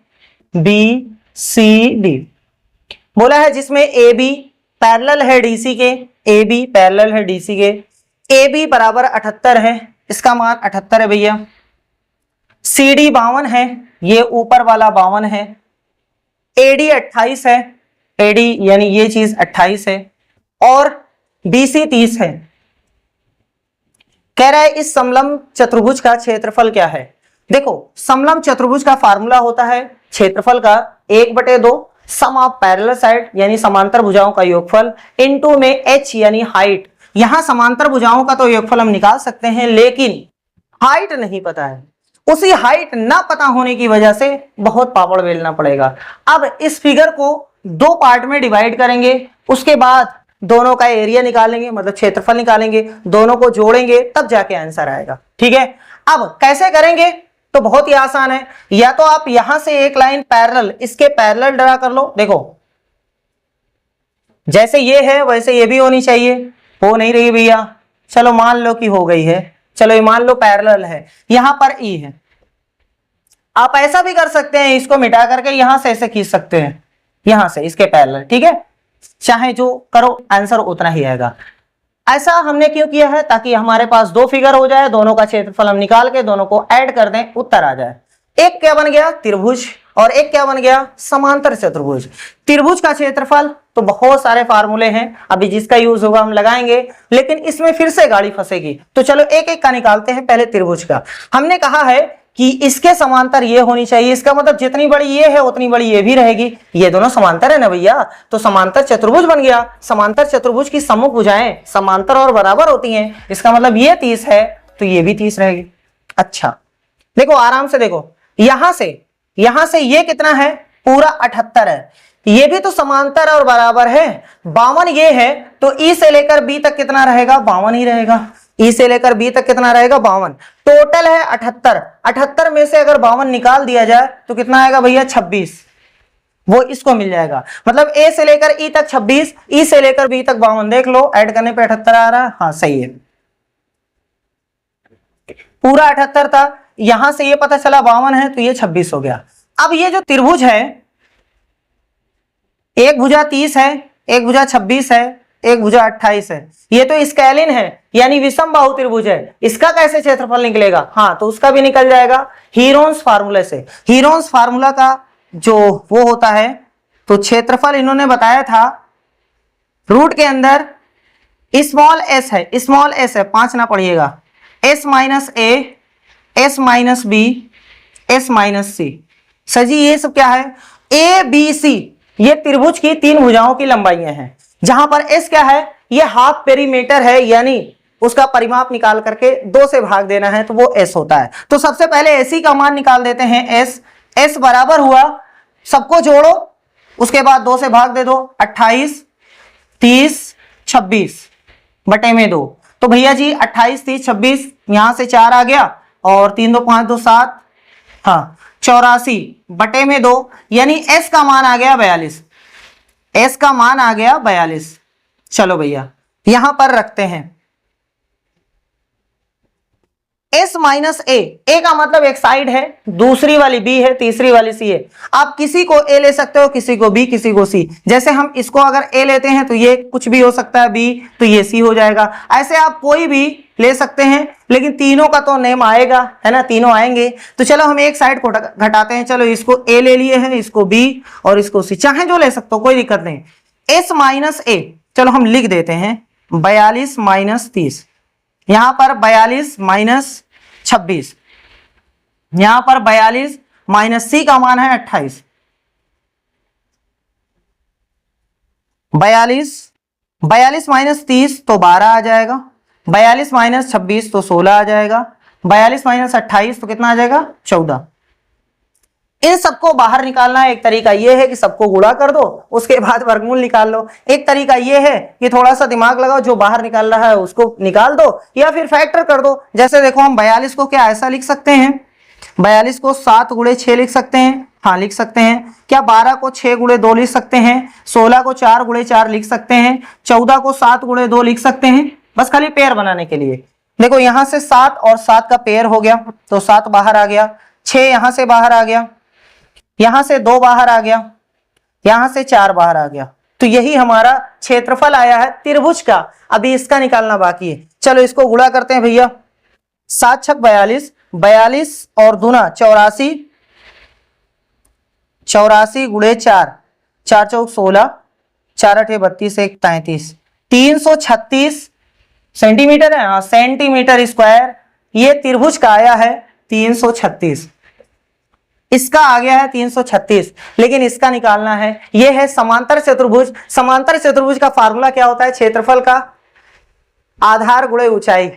बी सी डी बोला है, जिसमें ए बी पैरेलल है डीसी के, ए बी पैरेलल है डीसी के, ए बी बराबर 78 है, इसका मान 78 है भैया। सी डी 52 है, ये ऊपर वाला 52 है। एडी 28 है, एडी यानी ये चीज 28 है, और बीसी 30 है। कह रहा है इस समलंब चतुर्भुज का क्षेत्रफल क्या है। देखो समलंब चतुर्भुज का फार्मूला होता है क्षेत्रफल का 1/2 सम ऑफ पैरेलल साइड यानी समांतर भुजाओं का योगफल इनटू में h यानी हाइट। यहां समांतर भुजाओं का तो योगफल हम निकाल सकते हैं, लेकिन हाइट नहीं पता है। उसी हाइट ना पता होने की वजह से बहुत पापड़ बेलना पड़ेगा। अब इस फिगर को 2 पार्ट में डिवाइड करेंगे, उसके बाद दोनों का एरिया निकालेंगे, मतलब क्षेत्रफल निकालेंगे, दोनों को जोड़ेंगे, तब जाके आंसर आएगा। ठीक है, अब कैसे करेंगे तो बहुत ही आसान है। या तो आप यहां से एक लाइन पैरेलल, इसके पैरेलल ड्रा कर लो। देखो जैसे ये है वैसे ये भी होनी चाहिए, हो नहीं रही भैया, चलो मान लो कि हो गई है, चलो ये मान लो पैरेलल है, यहां पर ई है। आप ऐसा भी कर सकते हैं, इसको मिटा करके यहां से ऐसे खींच सकते हैं, यहां से इसके पैरेलल। ठीक है, चाहे जो करो आंसर उतना ही आएगा। ऐसा हमने क्यों किया है, ताकि हमारे पास 2 फिगर हो जाए, दोनों का क्षेत्रफल हम निकाल के दोनों को ऐड कर दें, उत्तर आ जाए। एक क्या बन गया, त्रिभुज, और एक क्या बन गया, समांतर चतुर्भुज। त्रिभुज का क्षेत्रफल तो बहुत सारे फार्मूले हैं, अभी जिसका यूज होगा हम लगाएंगे, लेकिन इसमें फिर से गाड़ी फंसेगी। तो चलो एक एक का निकालते हैं। पहले त्रिभुज का हमने कहा है कि इसके समांतर ये होनी चाहिए, इसका मतलब जितनी बड़ी ये है उतनी बड़ी ये भी रहेगी। ये दोनों समांतर है ना भैया, तो समांतर चतुर्भुज बन गया। समांतर चतुर्भुज की सम्मुख भुजाएं समांतर और बराबर होती हैं, इसका मतलब ये 30 है तो ये भी 30 रहेगी। अच्छा देखो आराम से देखो, यहां से ये कितना है, पूरा 78 है, ये भी तो समांतर और बराबर है। 52 ये है, तो ई से लेकर बी तक कितना रहेगा, 52 ही रहेगा। ई से लेकर बी तक कितना रहेगा, 52। टोटल है 78, 78 में से अगर 52 निकाल दिया जाए तो कितना आएगा भैया, 26। वो इसको मिल जाएगा, मतलब ए से लेकर ई तक 26, ई से लेकर बी तक 52। देख लो ऐड करने पे 78 आ रहा है, हाँ सही है, पूरा 78 था। यहां से ये पता चला 52 है तो ये 26 हो गया। अब ये जो त्रिभुज है, एक भुजा 30 है, एक भुजा 26 है, एक भुजा 28 है, ये तो स्केलिन है यानी विषम बाहु त्रिभुज है। इसका कैसे क्षेत्रफल निकलेगा, हाँ तो उसका भी निकल जाएगा हीरोन्स फार्मूले से। हीरोन्स फार्मूला का जो वो होता है, तो क्षेत्रफल इन्होंने बताया था रूट के अंदर स्मॉल एस है, स्मॉल एस है, 5 ना पढ़िएगा, S minus A, S minus B, S minus C. Sir जी ये सब क्या है, ए बी सी, ये त्रिभुज की 3 भुजाओं की लंबाइयां हैं। जहां पर एस क्या है, ये हाफ पेरीमीटर है, यानी उसका परिमाप निकाल करके 2 से भाग देना है तो वो एस होता है। तो सबसे पहले एसी का मान निकाल देते हैं, एस। एस बराबर हुआ, सबको जोड़ो, उसके बाद 2 से भाग दे दो, 28 30 26 बटे में 2। तो भैया जी 28 30 26, यहां से 4 आ गया, और 3 2 5 2 7, हाँ 84 बटे में 2, यानी एस का मान आ गया 42। एस का मान आ गया 42। चलो भैया यहां पर रखते हैं एस माइनस ए, ए का मतलब एक साइड है, दूसरी वाली बी है, तीसरी वाली सी है। आप किसी को ए ले सकते हो, किसी को बी, किसी को सी। जैसे हम इसको अगर ए लेते हैं तो ये कुछ भी हो सकता है, बी तो ये सी हो जाएगा। ऐसे आप कोई भी ले सकते हैं, लेकिन तीनों का तो नेम आएगा, है ना, तीनों आएंगे। तो चलो हम एक साइड को घटाते हैं, चलो इसको ए ले लिए हैं, इसको बी और इसको सी, चाहे जो ले सकते हो, कोई दिक्कत नहीं। एस माइनस ए, चलो हम लिख देते हैं 42 माइनस 30, यहां पर 42 माइनस 26, यहां पर 42 माइनस सी का मान है 28। 42 माइनस 30 तो 12 आ जाएगा, 42 माइनस 26 तो 16 आ जाएगा, 42 माइनस 28 तो कितना आ जाएगा 14। इन सबको बाहर निकालना है। एक तरीका ये है कि सबको गुणा कर दो, उसके बाद वर्गमूल निकाल लो। एक तरीका ये है कि थोड़ा सा दिमाग लगाओ, जो बाहर निकाल रहा है उसको निकाल दो, या फिर फैक्टर कर दो। जैसे देखो हम 42 को क्या ऐसा लिख सकते हैं, 42 को 7 गुणे 6 लिख सकते हैं, हाँ लिख सकते हैं। क्या 12 को 6 गुणे 2 लिख सकते हैं, 16 को 4 गुणे 4 लिख सकते हैं, 14 को 7 गुणे 2 लिख सकते हैं, बस खाली पेयर बनाने के लिए। देखो यहां से 7 और 7 का पेयर हो गया तो 7 बाहर आ गया, 6 यहां से बाहर आ गया, यहां से 2 बाहर आ गया, यहां से 4 बाहर आ गया। तो यही हमारा क्षेत्रफल आया है त्रिभुज का। अभी इसका निकालना बाकी है। चलो इसको गुणा करते हैं भैया। 7 छक 42, 42 और दूना 84, 84 गुणे 4, 4 चौक 16, 4 अठे 32, 1 33, 336 सेंटीमीटर है, हाँ सेंटीमीटर स्क्वायर। ये त्रिभुज का आया है 336, इसका आ गया है 336, लेकिन इसका निकालना है। ये है समांतर चतुर्भुज। समांतर चतुर्भुज का फार्मूला क्या होता है, क्षेत्रफल का आधार गुणे ऊंचाई।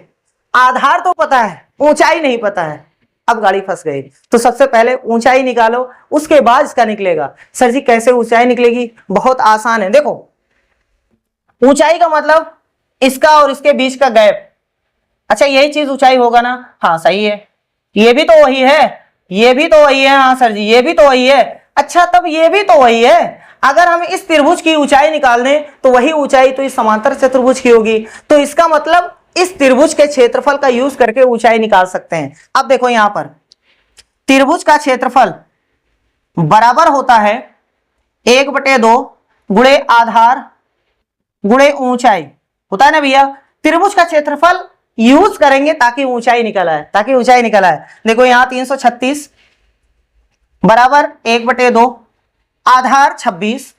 आधार तो पता है, ऊंचाई नहीं पता है, अब गाड़ी फंस गई। तो सबसे पहले ऊंचाई निकालो, उसके बाद इसका निकलेगा। सर जी कैसे ऊंचाई निकलेगी, बहुत आसान है। देखो ऊंचाई का मतलब इसका और इसके बीच का गैप। अच्छा यही चीज ऊंचाई होगा ना, हाँ सही है। ये भी तो वही है, ये भी तो वही है, हाँ सर जी ये भी तो वही है। अच्छा तब ये भी तो वही है। अगर हम इस त्रिभुज की ऊंचाई निकाल दें तो वही ऊंचाई तो इस समांतर चतुर्भुज की होगी। तो इसका मतलब इस त्रिभुज के क्षेत्रफल का यूज करके ऊंचाई निकाल सकते हैं। अब देखो यहां पर त्रिभुज का क्षेत्रफल बराबर होता है 1/2 गुणे आधार गुणे ऊंचाई, होता है ना भैया। त्रिभुज का क्षेत्रफल यूज करेंगे ताकि ऊंचाई निकल आए, ताकि ऊंचाई निकल आए। देखो यहां 336 बराबर 1/2 आधार 26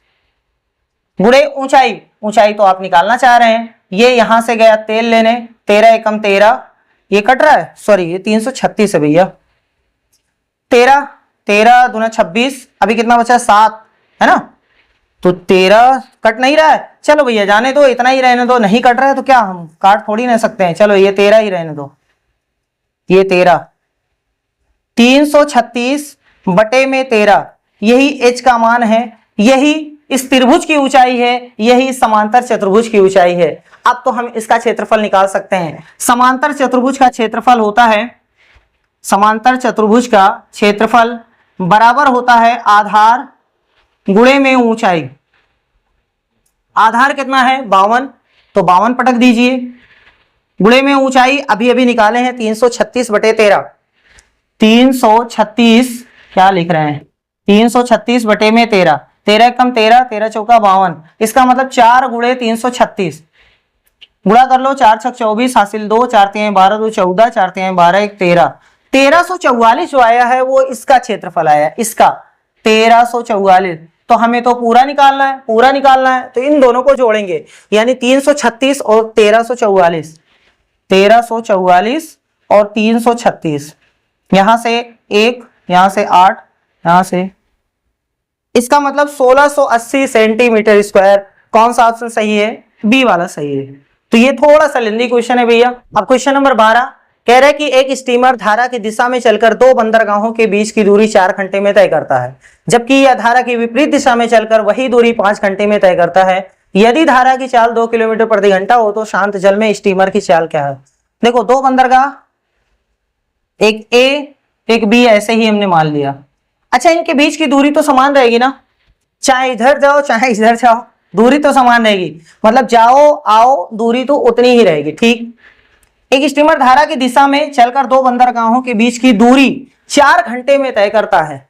गुणे ऊंचाई। ऊंचाई तो आप निकालना चाह रहे हैं। ये यहां से गया तेल लेने, 13 एकम 13, ये कट रहा है, सॉरी ये 336 है भैया। 13 13 दूना 26, अभी कितना बचा 7 है ना, तो 13 कट नहीं रहा है। चलो भैया जाने दो, इतना ही रहने दो। नहीं कट रहा है तो क्या हम काट थोड़ी नहीं सकते हैं। चलो ये 13 ही रहने दो, ये 13, 336 बटे में 13, यही h का मान है, यही इस त्रिभुज की ऊंचाई है, यही समांतर चतुर्भुज की ऊंचाई है। अब तो हम इसका क्षेत्रफल निकाल सकते हैं। समांतर चतुर्भुज का क्षेत्रफल होता है, समांतर चतुर्भुज का क्षेत्रफल बराबर होता है आधार गुणे में ऊंचाई। आधार कितना है 52, तो 52 पटक दीजिए, गुणे में ऊंचाई अभी अभी निकाले हैं 336 बटे 13। 336 क्या लिख रहे हैं, 336 बटे में 13, 13 कम 13, 13 चौका 52। इसका मतलब 4 गुणे 336, गुणा कर लो, 4 छक 24 हासिल 2, 4 3 12 2 14, 4 3 12 1 13, 1344 जो आया है वो इसका क्षेत्रफल आया, इसका 1344। तो हमें तो पूरा निकालना है, पूरा निकालना है तो इन दोनों को जोड़ेंगे, यानी 336 और 1344, 1344 और 336, यहां से 1, यहां से 8, यहां से, इसका मतलब 1680 सेंटीमीटर स्क्वायर। कौन सा ऑप्शन सही है, बी वाला सही है। तो ये थोड़ा सा लेंदी क्वेश्चन है भैया। अब क्वेश्चन नंबर 12 कह रहा है कि एक स्टीमर धारा की दिशा में चलकर 2 बंदरगाहों के बीच की दूरी 4 घंटे में तय करता है, जबकि यह धारा की विपरीत दिशा में चलकर वही दूरी 5 घंटे में तय करता है। यदि धारा की चाल 2 किलोमीटर प्रति घंटा हो तो शांत जल में स्टीमर की चाल क्या है। देखो 2 बंदरगाह, एक ए एक बी, ऐसे ही हमने मान लिया। अच्छा इनके बीच की दूरी तो समान रहेगी ना, चाहे इधर जाओ चाहे इधर जाओ दूरी तो समान रहेगी, मतलब जाओ आओ दूरी तो उतनी ही रहेगी। ठीक, एक स्टीमर धारा की दिशा में चलकर 2 बंदरगाहों के बीच की दूरी 4 घंटे में तय करता है।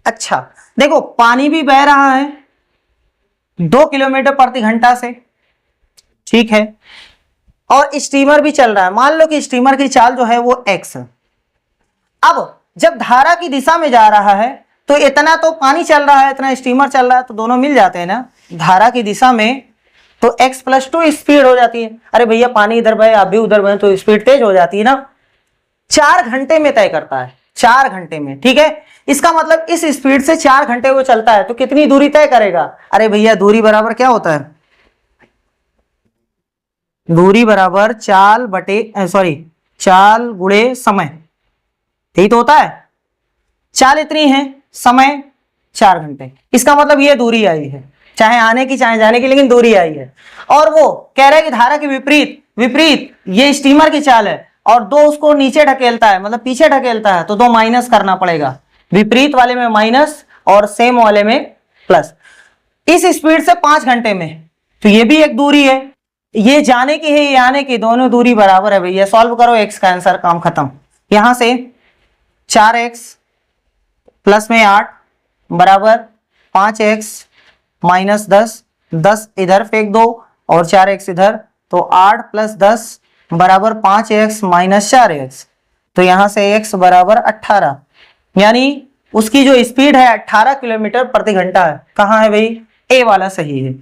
अच्छा देखो पानी भी बह रहा है 2 किलोमीटर प्रति घंटा से, ठीक है, और स्टीमर भी चल रहा है। मान लो कि स्टीमर की चाल जो है वो x है। अब जब धारा की दिशा में जा रहा है तो इतना तो पानी चल रहा है, इतना स्टीमर चल रहा है, तो दोनों मिल जाते हैं ना। धारा की दिशा में तो x+2 स्पीड हो जाती है। अरे भैया पानी इधर बहे आप भी उधर बहे तो स्पीड तेज हो जाती है ना। 4 घंटे में तय करता है, 4 घंटे में, ठीक है। इसका मतलब इस स्पीड से 4 घंटे वो चलता है तो कितनी दूरी तय करेगा? अरे भैया दूरी बराबर क्या होता है, दूरी बराबर चाल गुणे समय, यही तो होता है। चाल इतनी है, समय 4 घंटे, इसका मतलब ये दूरी आई है, चाहे आने की चाहे जाने की, लेकिन दूरी आई है। और वो कह रहा है कि धारा के विपरीत ये स्टीमर की चाल है और 2 उसको नीचे ढकेलता है, मतलब पीछे ढकेलता है, तो 2 माइनस करना पड़ेगा, विपरीत वाले में माइनस और सेम वाले में प्लस। इस स्पीड से 5 घंटे में, तो ये भी एक दूरी है, ये जाने की है ये आने की, दोनों दूरी बराबर है भैया। सॉल्व करो, x का आंसर, काम खत्म। यहां से 4x प्लस में 8 बराबर 5x माइनस 10 इधर फेंक दो और 4x इधर, तो 8 प्लस 10 बराबर 5x माइनस 4x, तो यहां से x बराबर 18, यानी उसकी जो स्पीड है 18 किलोमीटर प्रति घंटा है। कहां है भाई? ए वाला सही है।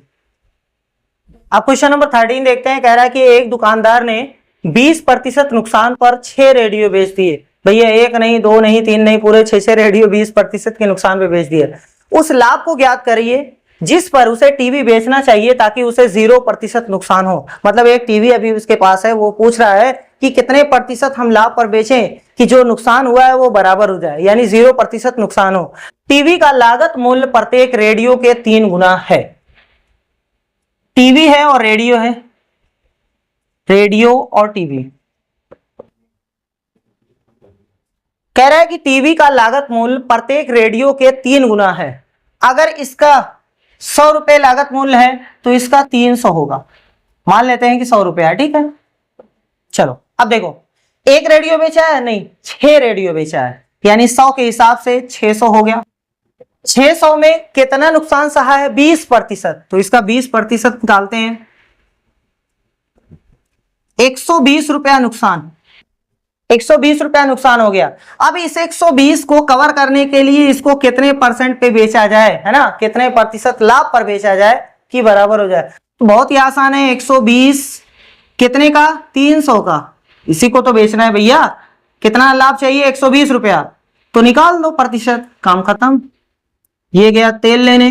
अब क्वेश्चन नंबर 13 देखते हैं। कह रहा है कि एक दुकानदार ने 20% नुकसान पर 6 रेडियो बेच दिए। भैया 1 नहीं, 2 नहीं, 3 नहीं, पूरे 6 रेडियो 20% के नुकसान पे बेच दिए। उस लाभ को ज्ञात करिए जिस पर उसे टीवी बेचना चाहिए ताकि उसे 0% नुकसान हो। मतलब एक टीवी अभी उसके पास है, वो पूछ रहा है कि कितने प्रतिशत हम लाभ पर बेचें कि जो नुकसान हुआ है वो बराबर हो जाए, यानी 0% नुकसान हो। टीवी का लागत मूल्य प्रत्येक रेडियो के 3 गुना है। टीवी है और रेडियो है, रेडियो और टीवी। कह रहा है कि टीवी का लागत मूल्य प्रत्येक रेडियो के 3 गुना है। अगर इसका 100 रुपए लागत मूल्य है तो इसका 300 होगा। मान लेते हैं कि 100 रुपए है, ठीक है। चलो अब देखो, एक रेडियो बेचा है, नहीं 6 रेडियो बेचा है, यानी 100 के हिसाब से 600 हो गया। 600 में कितना नुकसान सहा है? 20%, तो इसका 20% निकालते हैं। 120 रुपया नुकसान, 120 रुपया नुकसान हो गया। अब इस 120 को कवर करने के लिए इसको कितने % पे बेचा जाए, है ना, कितने प्रतिशत लाभ पर बेचा जाए कि बराबर हो जाए। तो बहुत ही आसान है, 120 कितने का? 300 का, इसी को तो बेचना है भैया। कितना लाभ चाहिए? 120 रुपया, तो निकाल दो प्रतिशत, काम खत्म। ये गया तेल लेने,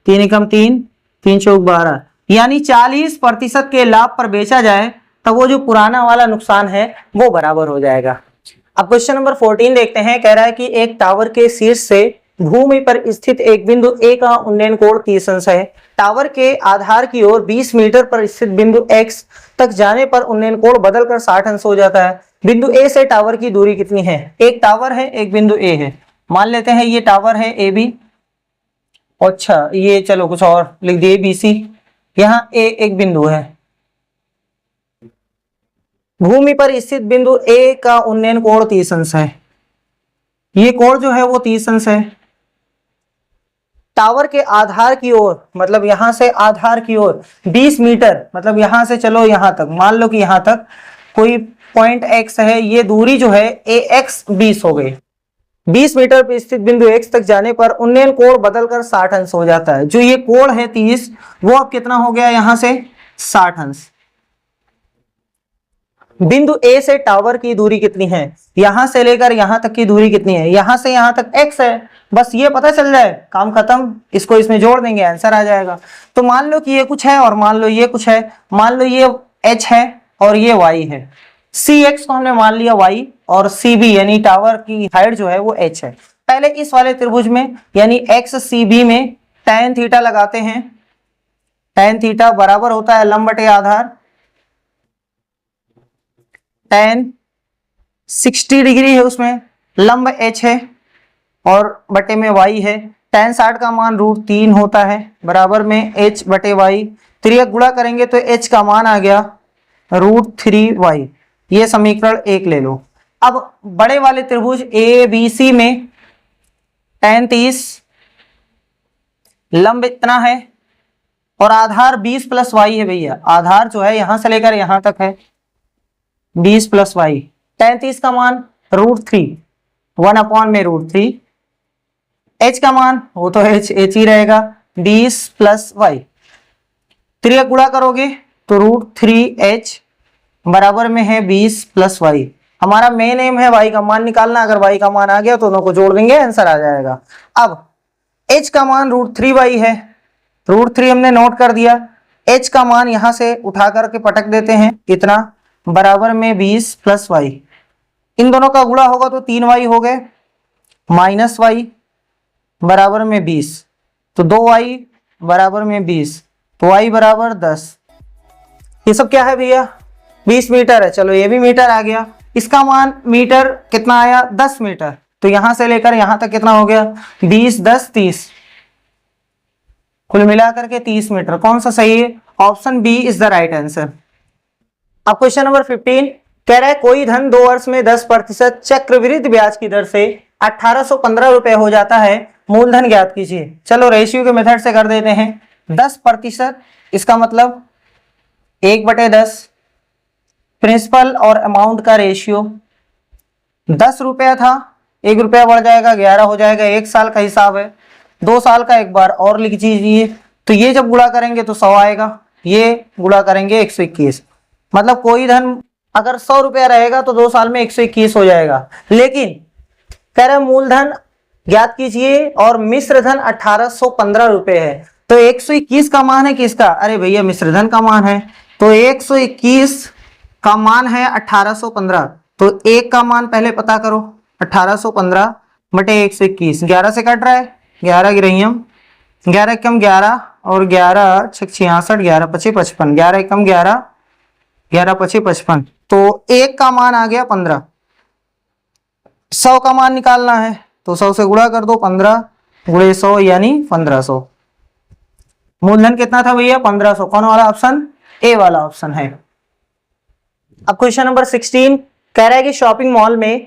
3 एकम 3, 3 चौक 12, यानी 40% के लाभ पर बेचा जाए तब वो जो पुराना वाला नुकसान है वो बराबर हो जाएगा। अब क्वेश्चन नंबर 14 देखते हैं। कह रहा है कि एक टावर के शीर्ष से भूमि पर स्थित एक बिंदु ए का उन्नयन कोण 30 अंश है। टावर के आधार की ओर 20 मीटर पर स्थित बिंदु एक्स तक जाने पर उन्नयन कोण बदलकर 60 अंश हो जाता है। बिंदु ए से टावर की दूरी कितनी है? एक टावर है, एक बिंदु ए है, मान लेते हैं ये टावर है ए बी। अच्छा ये चलो कुछ और लिख दिए बी सी, यहाँ ए एक बिंदु है। भूमि पर स्थित बिंदु ए का उन्नयन कोण 30 अंश है। ये कोण जो है वो 30 अंश है। टावर के आधार की ओर, मतलब यहां से आधार की ओर 20 मीटर, मतलब यहां से चलो यहां तक, मान लो कि यहां तक कोई पॉइंट एक्स है, ये दूरी जो है ए एक्स 20 हो गई। 20 मीटर पर स्थित बिंदु एक्स तक जाने पर उन्नयन कोण बदलकर 60 अंश हो जाता है। जो ये कोण है 30, वो अब कितना हो गया? यहां से 60 अंश। बिंदु ए से टावर की दूरी कितनी है? यहां से लेकर यहां तक की दूरी कितनी है? यहां से यहां तक x है, बस ये पता चल जाए, काम खत्म। इसको इसमें जोड़ देंगे, आंसर आ जाएगा। तो मान लो कि ये कुछ है और मान लो ये कुछ है, मान लो ये h है और ये y है। cx को हमने मान लिया y और cb यानी टावर की हाइट जो है वो h है। पहले इस वाले त्रिभुज में यानी xcb में tan थीटा लगाते हैं। tan थीटा बराबर होता है लंब बटे आधार, tan 60 डिग्री है, उसमें लंब h है और बटे में y है। tan 60 का मान √3 होता है, बराबर में h बटे y। त्रियक गुणा करेंगे तो h का मान आ गया √3y। ये समीकरण 1 ले लो। अब बड़े वाले त्रिभुज ABC में tan 30, लंब इतना है और आधार 20 प्लस y है भैया। आधार जो है यहां से लेकर यहां तक है 20 प्लस y। tan 30 का मान √3, 1 में √3। h का मान वो तो h ही रहेगा, 20 प्लस y। त्रियक गुणा करोगे तो √3h बराबर में है 20 प्लस y। हमारा मेन एम है y का मान निकालना। अगर y का मान आ गया तो दोनों को जोड़ देंगे, आंसर आ जाएगा। अब h का मान √3y है, √3 हमने नोट कर दिया। h का मान यहां से उठा करके पटक देते हैं, कितना बराबर में 20 + y, इन दोनों का गुणा होगा तो 3y हो गए, माइनस y बराबर में 20, तो 2y बराबर में 20, तो y बराबर 10। ये सब क्या है भैया, 20 मीटर है। चलो ये भी मीटर आ गया। इसका मान मीटर कितना आया, 10 मीटर। तो यहां से लेकर यहां तक कितना हो गया, 20 10 30, कुल मिलाकर के 30 मीटर। कौन सा सही है, option B is the right answer. अब क्वेश्चन नंबर 15 कह रहा है कोई धन 2 वर्ष में 10% चक्रवृद्धि ब्याज की दर से 1815 रुपए हो जाता है, मूलधन ज्ञात कीजिए। चलो रेशियो के मेथड से कर देते हैं। 10%, इसका मतलब 1/10, प्रिंसिपल और अमाउंट का रेशियो 10 रुपया था, 1 रुपया बढ़ जाएगा 11 हो जाएगा। 1 साल का हिसाब है, 2 साल का एक बार और लिख दीजिए। तो ये जब गुणा करेंगे तो 100 आएगा, ये गुणा करेंगे 121। मतलब कोई धन अगर 100 रुपया रहेगा तो 2 साल में 121 हो जाएगा। लेकिन कह रहे मूलधन ज्ञात कीजिए और मिश्र धन 1815 रुपए है। तो 121 का मान है किसका, अरे भैया मिश्र धन का मान है। तो 121 का मान है 1815, तो 1 का मान पहले पता करो, 1815 बटे 121, 11 से कट रहा है, 11 गिरहियम, 11 एकम 11 और 11 छक 66, 11 पचे 55, 11 एकम 11, 11 पचे 55। तो 1 का मान आ गया 15। 100 का मान निकालना है तो 100 से गुणा कर दो, 15 गुणे 100 यानी 1500। मूलधन कितना था भैया, 1500। कौन वाला ऑप्शन, ए वाला ऑप्शन है। अब क्वेश्चन नंबर 16 कह रहा है कि शॉपिंग मॉल में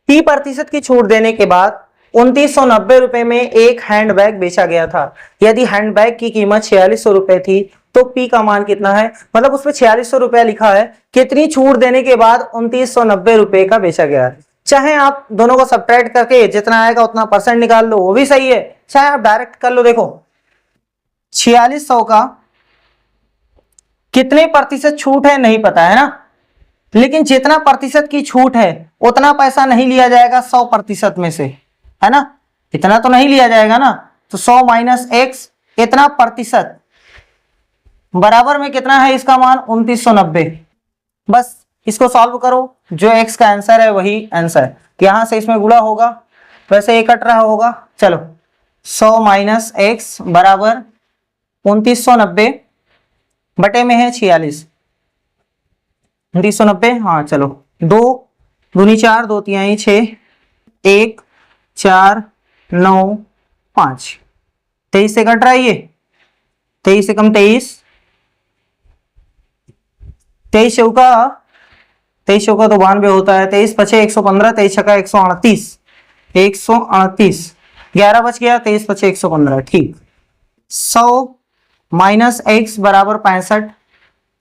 30% की छूट देने के बाद 2990 रुपए में एक हैंडबैग बेचा गया था। यदि हैंडबैग की कीमत 4600 रुपए थी तो पी का मान कितना है, मतलब उसमें 4600 रुपया लिखा है, कितनी छूट देने के बाद 2990 रुपए का बेचा गया है। चाहे आप दोनों को सब्ट्रैक्ट करके जितना आएगा उतना परसेंट निकाल लो, वो भी सही है। चाहे आप डायरेक्ट कर लो। देखो 4600 का कितने प्रतिशत छूट है नहीं पता है ना, लेकिन जितना प्रतिशत की छूट है उतना पैसा नहीं लिया जाएगा 100% में से, है ना, इतना तो नहीं लिया जाएगा ना। तो 100 - x इतना प्रतिशत बराबर में कितना है, इसका मान 2990। बस इसको सॉल्व करो, जो x का आंसर है वही आंसर। यहां से इसमें गुणा होगा, वैसे ये कट रहा होगा। चलो 100 - x बराबर 2990 बटे में है 46, 2990। हाँ चलो 2 दूनी 4, 2 तिहाई 6, 1 4 9 5, 23 से कट रहा है ये, 23 से कम 23, 23 चौका तो 92 होता है, 23 पचे 115, 23 छका 138, 138, 11 बच गया, 23 पचे 115। ठीक, 100 - x बराबर 65,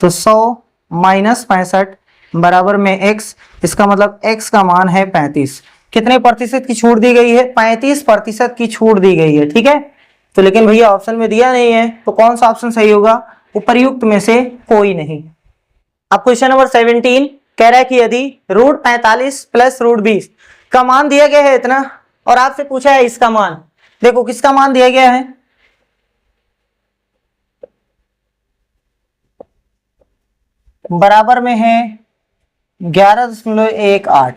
तो 100 - 65 बराबर में x, इसका मतलब x का मान है 35। कितने प्रतिशत की छूट दी गई है, 35% की छूट दी गई है। ठीक है, तो लेकिन भैया ऑप्शन में दिया नहीं है, तो कौन सा ऑप्शन सही होगा, उपर्युक्त में से कोई नहीं। अब क्वेश्चन नंबर 17 कह रहा है कि यदि √45 + √20 का मान दिया गया है इतना, और आपसे पूछा है इसका मान, देखो किसका मान दिया गया है, बराबर में है 11.18।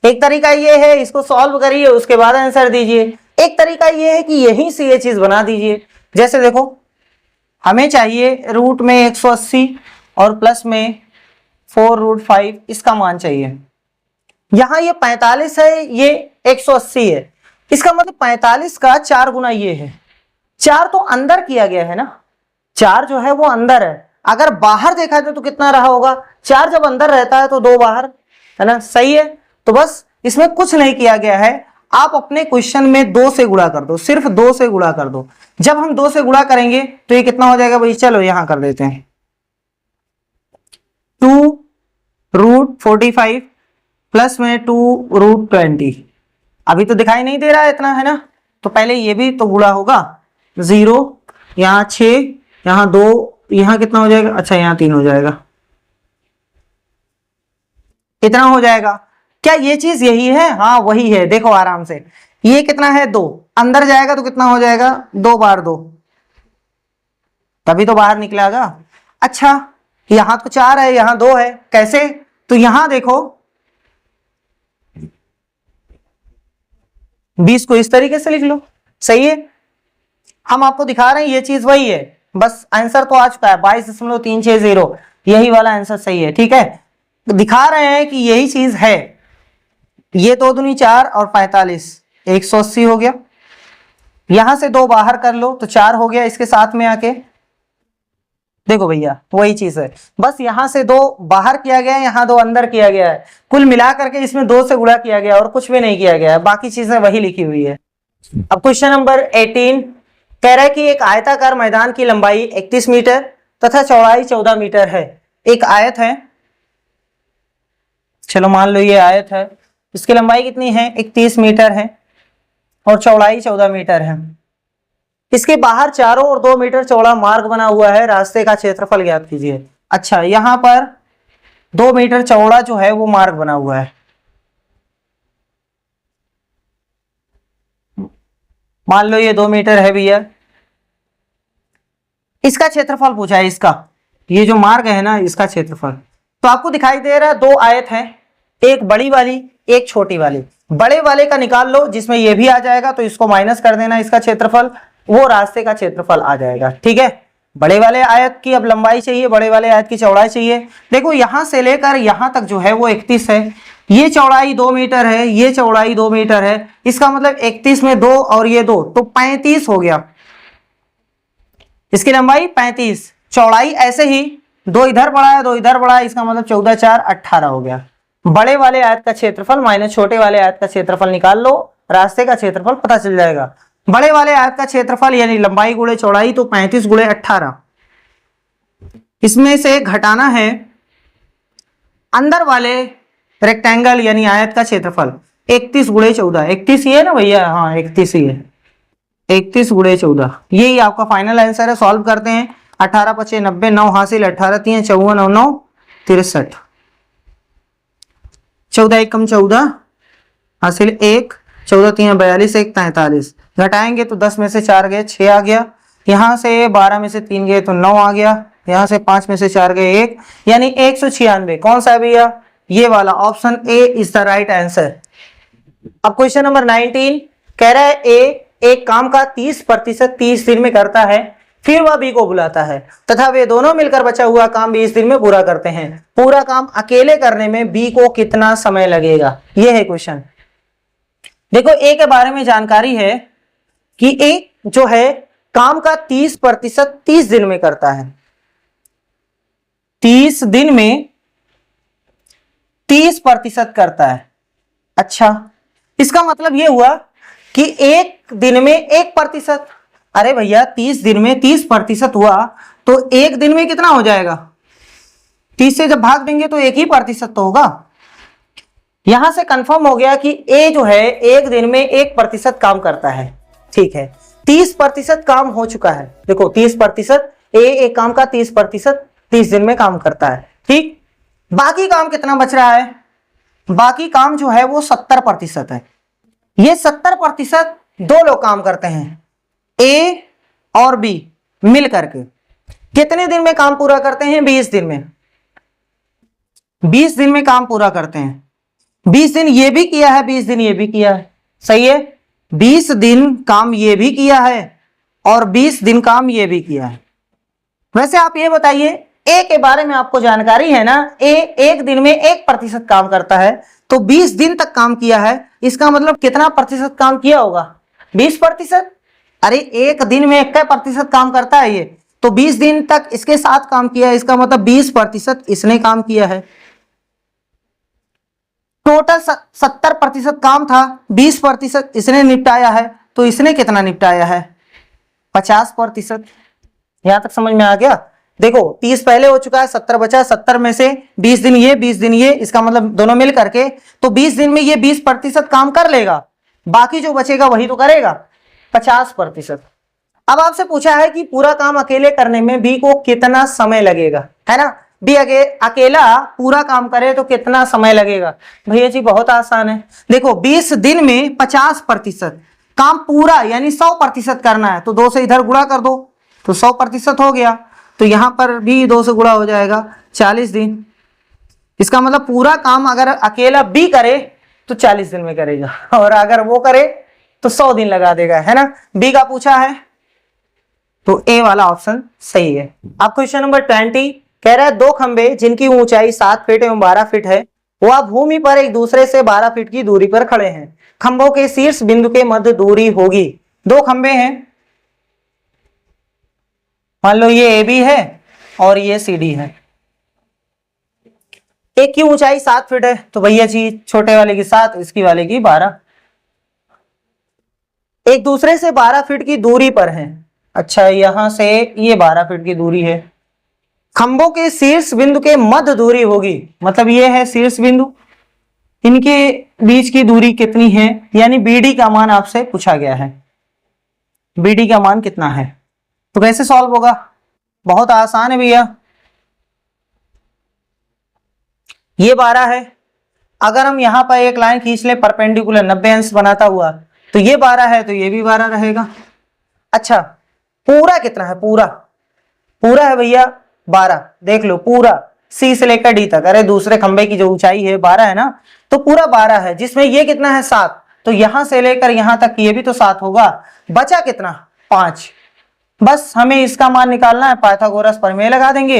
एक तरीका ये है, इसको सॉल्व करिए उसके बाद आंसर दीजिए। एक तरीका ये है कि यहीं से ये चीज बना दीजिए। जैसे देखो हमें चाहिए रूट में 180 और प्लस में 4√5, इसका मान चाहिए। यहां ये 45 है, ये 180 है, इसका मतलब 45 का 4 गुना ये है। 4 तो अंदर किया गया है ना, 4 जो है वो अंदर है। अगर बाहर देखा जाए तो कितना रहा होगा, 4 जब अंदर रहता है तो 2 बाहर, है ना, सही है। तो बस इसमें कुछ नहीं किया गया है, आप अपने क्वेश्चन में 2 से गुणा कर दो, सिर्फ 2 से गुणा कर दो। जब हम 2 से गुणा करेंगे तो ये कितना हो जाएगा भाई, चलो यहां कर देते हैं, 2√45 प्लस में 2√20। अभी तो दिखाई नहीं दे रहा है इतना, है ना, तो पहले ये भी तो गुणा होगा। 0 यहाँ 6, यहाँ 2, यहाँ कितना हो जाएगा, अच्छा यहाँ 3 हो जाएगा। कितना हो जाएगा? क्या ये चीज यही है? हाँ वही है, देखो आराम से। ये कितना है? 2, अंदर जाएगा तो कितना हो जाएगा? 2 बार 2, तभी तो बाहर निकलेगा। अच्छा यहां तो 4 है, यहां 2 है, कैसे? तो यहां देखो 20 को इस तरीके से लिख लो, सही है। हम आपको दिखा रहे हैं ये चीज वही है, बस आंसर तो आ चुका है 22.360, यही वाला आंसर सही है, ठीक है। दिखा रहे हैं कि यही चीज है। ये 2 दूनी 4 और 45, 180 हो गया। यहां से 2 बाहर कर लो तो 4 हो गया इसके साथ में आके। देखो भैया वही चीज है, बस यहां से 2 बाहर किया गया है, यहां 2 अंदर किया गया है, कुल मिला करके इसमें 2 से गुणा किया गया और कुछ भी नहीं किया गया है, बाकी चीजें वही लिखी हुई है। अब क्वेश्चन नंबर 18 कह रहा है कि एक आयताकार मैदान की लंबाई 31 मीटर तथा चौड़ाई 14 मीटर है। एक आयत है, चलो मान लो ये आयत है, इसकी लंबाई कितनी है? 31 मीटर है और चौड़ाई 14 मीटर है। इसके बाहर चारों ओर 2 मीटर चौड़ा मार्ग बना हुआ है, रास्ते का क्षेत्रफल ज्ञात कीजिए। अच्छा यहां पर 2 मीटर चौड़ा जो है वो मार्ग बना हुआ है, मान लो ये 2 मीटर है भैया। इसका क्षेत्रफल पूछा है, इसका ये जो मार्ग है ना इसका क्षेत्रफल। तो आपको दिखाई दे रहा है 2 आयत हैं, एक बड़ी वाली एक छोटी वाली। बड़े वाले का निकाल लो जिसमें ये भी आ जाएगा, तो इसको माइनस कर देना, इसका क्षेत्रफल वो रास्ते का क्षेत्रफल आ जाएगा, ठीक है। बड़े वाले आयत की अब लंबाई चाहिए, बड़े वाले आयत की चौड़ाई चाहिए। देखो यहां से लेकर यहां तक जो है वो 31 है, ये चौड़ाई 2 मीटर है, ये चौड़ाई 2 मीटर है, इसका मतलब 31 में 2 और ये 2 तो 35 हो गया। इसकी लंबाई 35, चौड़ाई ऐसे ही 2 इधर बढ़ाया 2 इधर बढ़ाया, इसका मतलब 14 4 18 हो गया। बड़े वाले आयत का क्षेत्रफल माइनस छोटे वाले आयत का क्षेत्रफल निकाल लो, रास्ते का क्षेत्रफल पता चल जाएगा। बड़े वाले आयत का क्षेत्रफल यानी लंबाई गुणे चौड़ाई तो 35 गुणे 18, इसमें से घटाना है अंदर वाले रेक्टेंगल यानी आयत का क्षेत्रफल 31 गुणे 14, 31 ही है ना भैया? हाँ 31 ही है, 31 गुणे 14 यही आपका फाइनल आंसर है। सॉल्व करते हैं, 18 5 90, 9 हासिल, 18 3 54 और 9 63, 14 1 कम 14 हासिल 1, 14 3 42, 1 43, घटाएंगे तो 10 में से 4 गए 6 आ गया, यहां से 12 में से 3 गए तो 9 आ गया, यहां से 5 में से 4 गए 1, यानी 196। कौन सा है भैया? ये वाला, option A is the right answer. अब क्वेश्चन नंबर 19 कह रहा है ए एक काम का 30% 30 दिन में करता है, फिर वह बी को बुलाता है तथा वे दोनों मिलकर बचा हुआ काम 20 दिन में पूरा करते हैं। पूरा काम अकेले करने में बी को कितना समय लगेगा? यह है क्वेश्चन। देखो ए के बारे में जानकारी है कि ए जो है काम का 30% 30 दिन में करता है, 30 दिन में 30% करता है। अच्छा इसका मतलब यह हुआ कि एक दिन में 1%। अरे भैया 30 दिन में 30% हुआ तो एक दिन में कितना हो जाएगा? 30 से जब भाग देंगे तो 1% तो होगा। यहां से कंफर्म हो गया कि ए जो है एक दिन में 1% काम करता है, ठीक है। 30% काम हो चुका है, देखो 30% ए एक काम का 30% 30 दिन में काम करता है, ठीक। बाकी काम कितना बच रहा है? बाकी काम जो है वो 70% है। ये 70% 2 लोग काम करते हैं, ए और बी मिल करके। कितने दिन में काम पूरा करते हैं? 20 दिन में। 20 दिन में काम पूरा करते हैं। 20 दिन ये भी किया है, 20 दिन ये भी किया है, सही है। 20 दिन काम ये भी किया है और 20 दिन काम ये भी किया है। वैसे आप ये बताइए ए के बारे में आपको जानकारी है ना? ए एक दिन में 1% काम करता है तो 20 दिन तक काम किया है, इसका मतलब कितना प्रतिशत काम किया होगा? 20%। अरे एक दिन में 1% काम करता है ये, तो 20 दिन तक इसके साथ काम किया है, इसका मतलब 20% इसने काम किया है। टोटल 70% काम था, 20% इसने निपटाया है, तो इसने कितना निपटाया है? 50%। यहां तक समझ में आ गया? देखो 30 पहले हो चुका है, 70 बचा, 70 में से 20 दिन ये 20 दिन ये, इसका मतलब दोनों मिल करके तो 20 दिन में ये 20% काम कर लेगा, बाकी जो बचेगा वही तो करेगा, 50%। अब आपसे पूछा है कि पूरा काम अकेले करने में बी को कितना समय लगेगा, है ना? बी अकेला पूरा काम करे तो कितना समय लगेगा? भैया जी बहुत आसान है, देखो 20 दिन में 50% काम पूरा यानी 100% करना है, तो 2 से इधर गुणा कर दो तो 100% हो गया। तो यहां पर भी 2 से गुणा हो जाएगा 40 दिन। इसका मतलब पूरा काम अगर अकेला बी करे तो 40 दिन में करेगा, और अगर वो करे तो 100 दिन लगा देगा, है ना। बी का पूछा है तो ए वाला ऑप्शन सही है। अब क्वेश्चन नंबर 20 कह रहा है 2 खंबे जिनकी ऊंचाई 7 फीट एवं 12 फीट है, वह भूमि पर एक दूसरे से 12 फीट की दूरी पर खड़े हैं। खंभों के शीर्ष बिंदु के मध्य दूरी होगी। 2 खंबे हैं, मान लो ये ए बी है और ये सी डी है। एक की ऊंचाई 7 फीट है तो भैया जी छोटे वाले की 7, इसकी वाले की 12। एक दूसरे से 12 फीट की दूरी पर है। अच्छा, यहां से ये 12 फीट की दूरी है। खंभों के शीर्ष बिंदु के मध्य दूरी होगी, मतलब ये है शीर्ष बिंदु, इनके बीच की दूरी कितनी है, यानी बीडी का मान आपसे पूछा गया है। बीडी का मान कितना है, तो कैसे सॉल्व होगा? बहुत आसान है भैया। ये 12 है, अगर हम यहां पर एक लाइन खींच ले परपेंडिकुलर 90 अंश बनाता हुआ, तो ये 12 है तो ये भी 12 रहेगा। अच्छा, पूरा कितना है? पूरा है भैया 12, देख लो पूरा सी से लेकर डी तक। अरे दूसरे खंबे की जो ऊंचाई है 12 है ना, तो पूरा 12 है, जिसमें ये कितना है 7, तो यहां से लेकर यहां तक ये भी तो 7 होगा। बचा कितना? 5। बस हमें इसका मान निकालना है, पाइथागोरस प्रमेय लगा देंगे।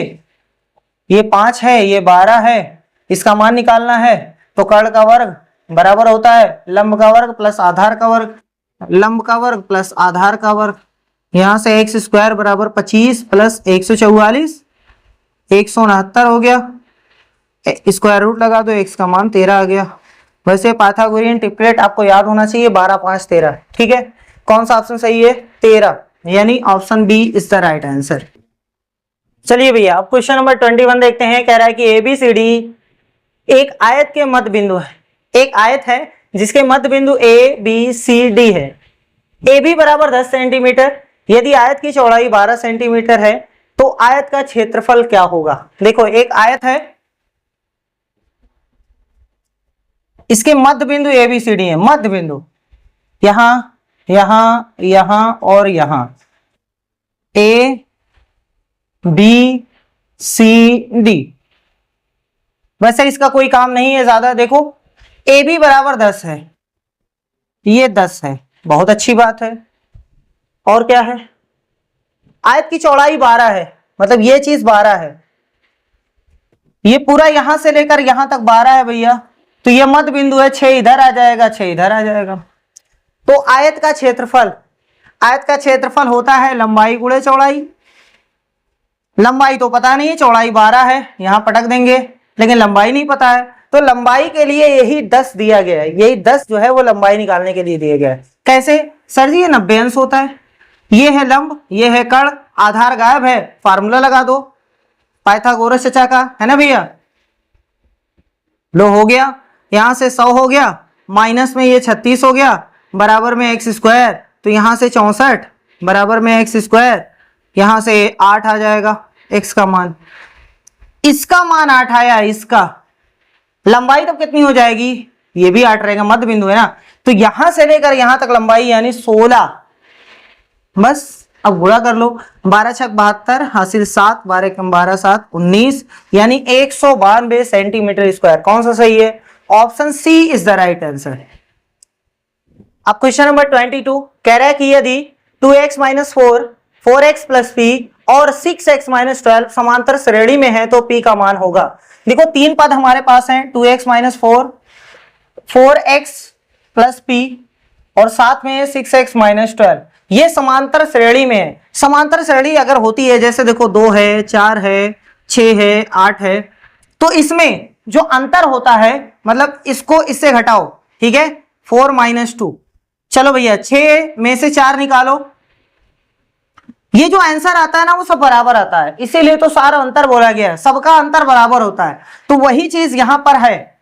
ये 5 है, ये 12 है, इसका मान निकालना है, तो कर्ण का वर्ग बराबर होता है लंब का वर्ग प्लस आधार का वर्ग, लंब का वर्ग प्लस आधार का वर्ग। यहां से एक्स स्क्वायर बराबर 25 प्लस 144, 169 हो गया। स्क्वायर रूट लगा दो, एक्स का मान 13 आ गया। वैसे पाइथागोरियन ट्रिपलेट आपको याद होना चाहिए 12 5 13, ठीक है। कौन सा ऑप्शन सही है? 13, यानी option B is the right answer. चलिए भैया अब क्वेश्चन नंबर 21 देखते हैं। कह रहा है कि एबीसीडी एक आयत के मध्य बिंदु है। एक आयत है जिसके मध्य बिंदु ए बी सी डी है। ए बी बराबर 10 सेंटीमीटर। यदि आयत की चौड़ाई 12 सेंटीमीटर है तो आयत का क्षेत्रफल क्या होगा? देखो एक आयत है, इसके मध्य बिंदु ए बी सी डी है। मध्य बिंदु यहां यहां यहां और यहां, ए बी सी डी। वैसे इसका कोई काम नहीं है ज्यादा। देखो ए बी बराबर 10 है, ये 10 है, बहुत अच्छी बात है। और क्या है? आयत की चौड़ाई 12 है, मतलब ये चीज 12 है। ये पूरा यहां से लेकर यहां तक 12 है भैया, तो ये मध्य बिंदु है। 6 इधर आ जाएगा, 6 इधर आ जाएगा। तो आयत का क्षेत्रफल होता है लंबाई गुणे चौड़ाई। लंबाई तो पता नहीं, चौड़ाई 12 है, यहां पटक देंगे, लेकिन लंबाई नहीं पता है, तो लंबाई के लिए यही 10 दिया गया है। यही 10 जो है वो लंबाई निकालने के लिए दिया गया है। कैसे? सर जी ये 90 अंश होता है, ये है लंब, ये है कर्ण, आधार गायब है, फार्मूला लगा दो पाइथागोरस चचा का, है ना भैया। लो हो गया, यहां से 100 हो गया, माइनस में ये 36 हो गया, बराबर में एक्स स्क्वायर, तो यहां से 64 बराबर में एक्स स्क्वायर, यहां से 8 आ जाएगा एक्स का मान। इसका मान 8 आया, इसका लंबाई तो कितनी हो जाएगी? ये भी 8 रहेगा, मध्य बिंदु है ना, तो यहां से लेकर यहां तक लंबाई यानी 16। बस अब गुणा कर लो, 12 छक 72 हासिल 7, 12 कम 12 7 19, यानी 192 सेंटीमीटर स्क्वायर। कौन सा सही है? Option C is the right answer. अब क्वेश्चन नंबर 22 कह रहा है कि यदि 2x - 4, 4x + p और 6x - 12 समांतर श्रेणी में है तो p का मान होगा। देखो 3 पद हमारे पास हैं, 2x - 4, 4x + p और साथ में 6x - 12। ये समांतर श्रेणी में है। समांतर श्रेणी अगर होती है, जैसे देखो 2 है, 4 है, 6 है, 8 है, तो इसमें जो अंतर होता है, मतलब इसको इससे घटाओ, ठीक है, 4 - 2। चलो भैया 6 में से 4 निकालो, ये जो आंसर आता है ना वो सब बराबर आता है, इसीलिए तो सारा अंतर बोला गया है, सबका अंतर बराबर होता है। तो वही चीज यहां पर है,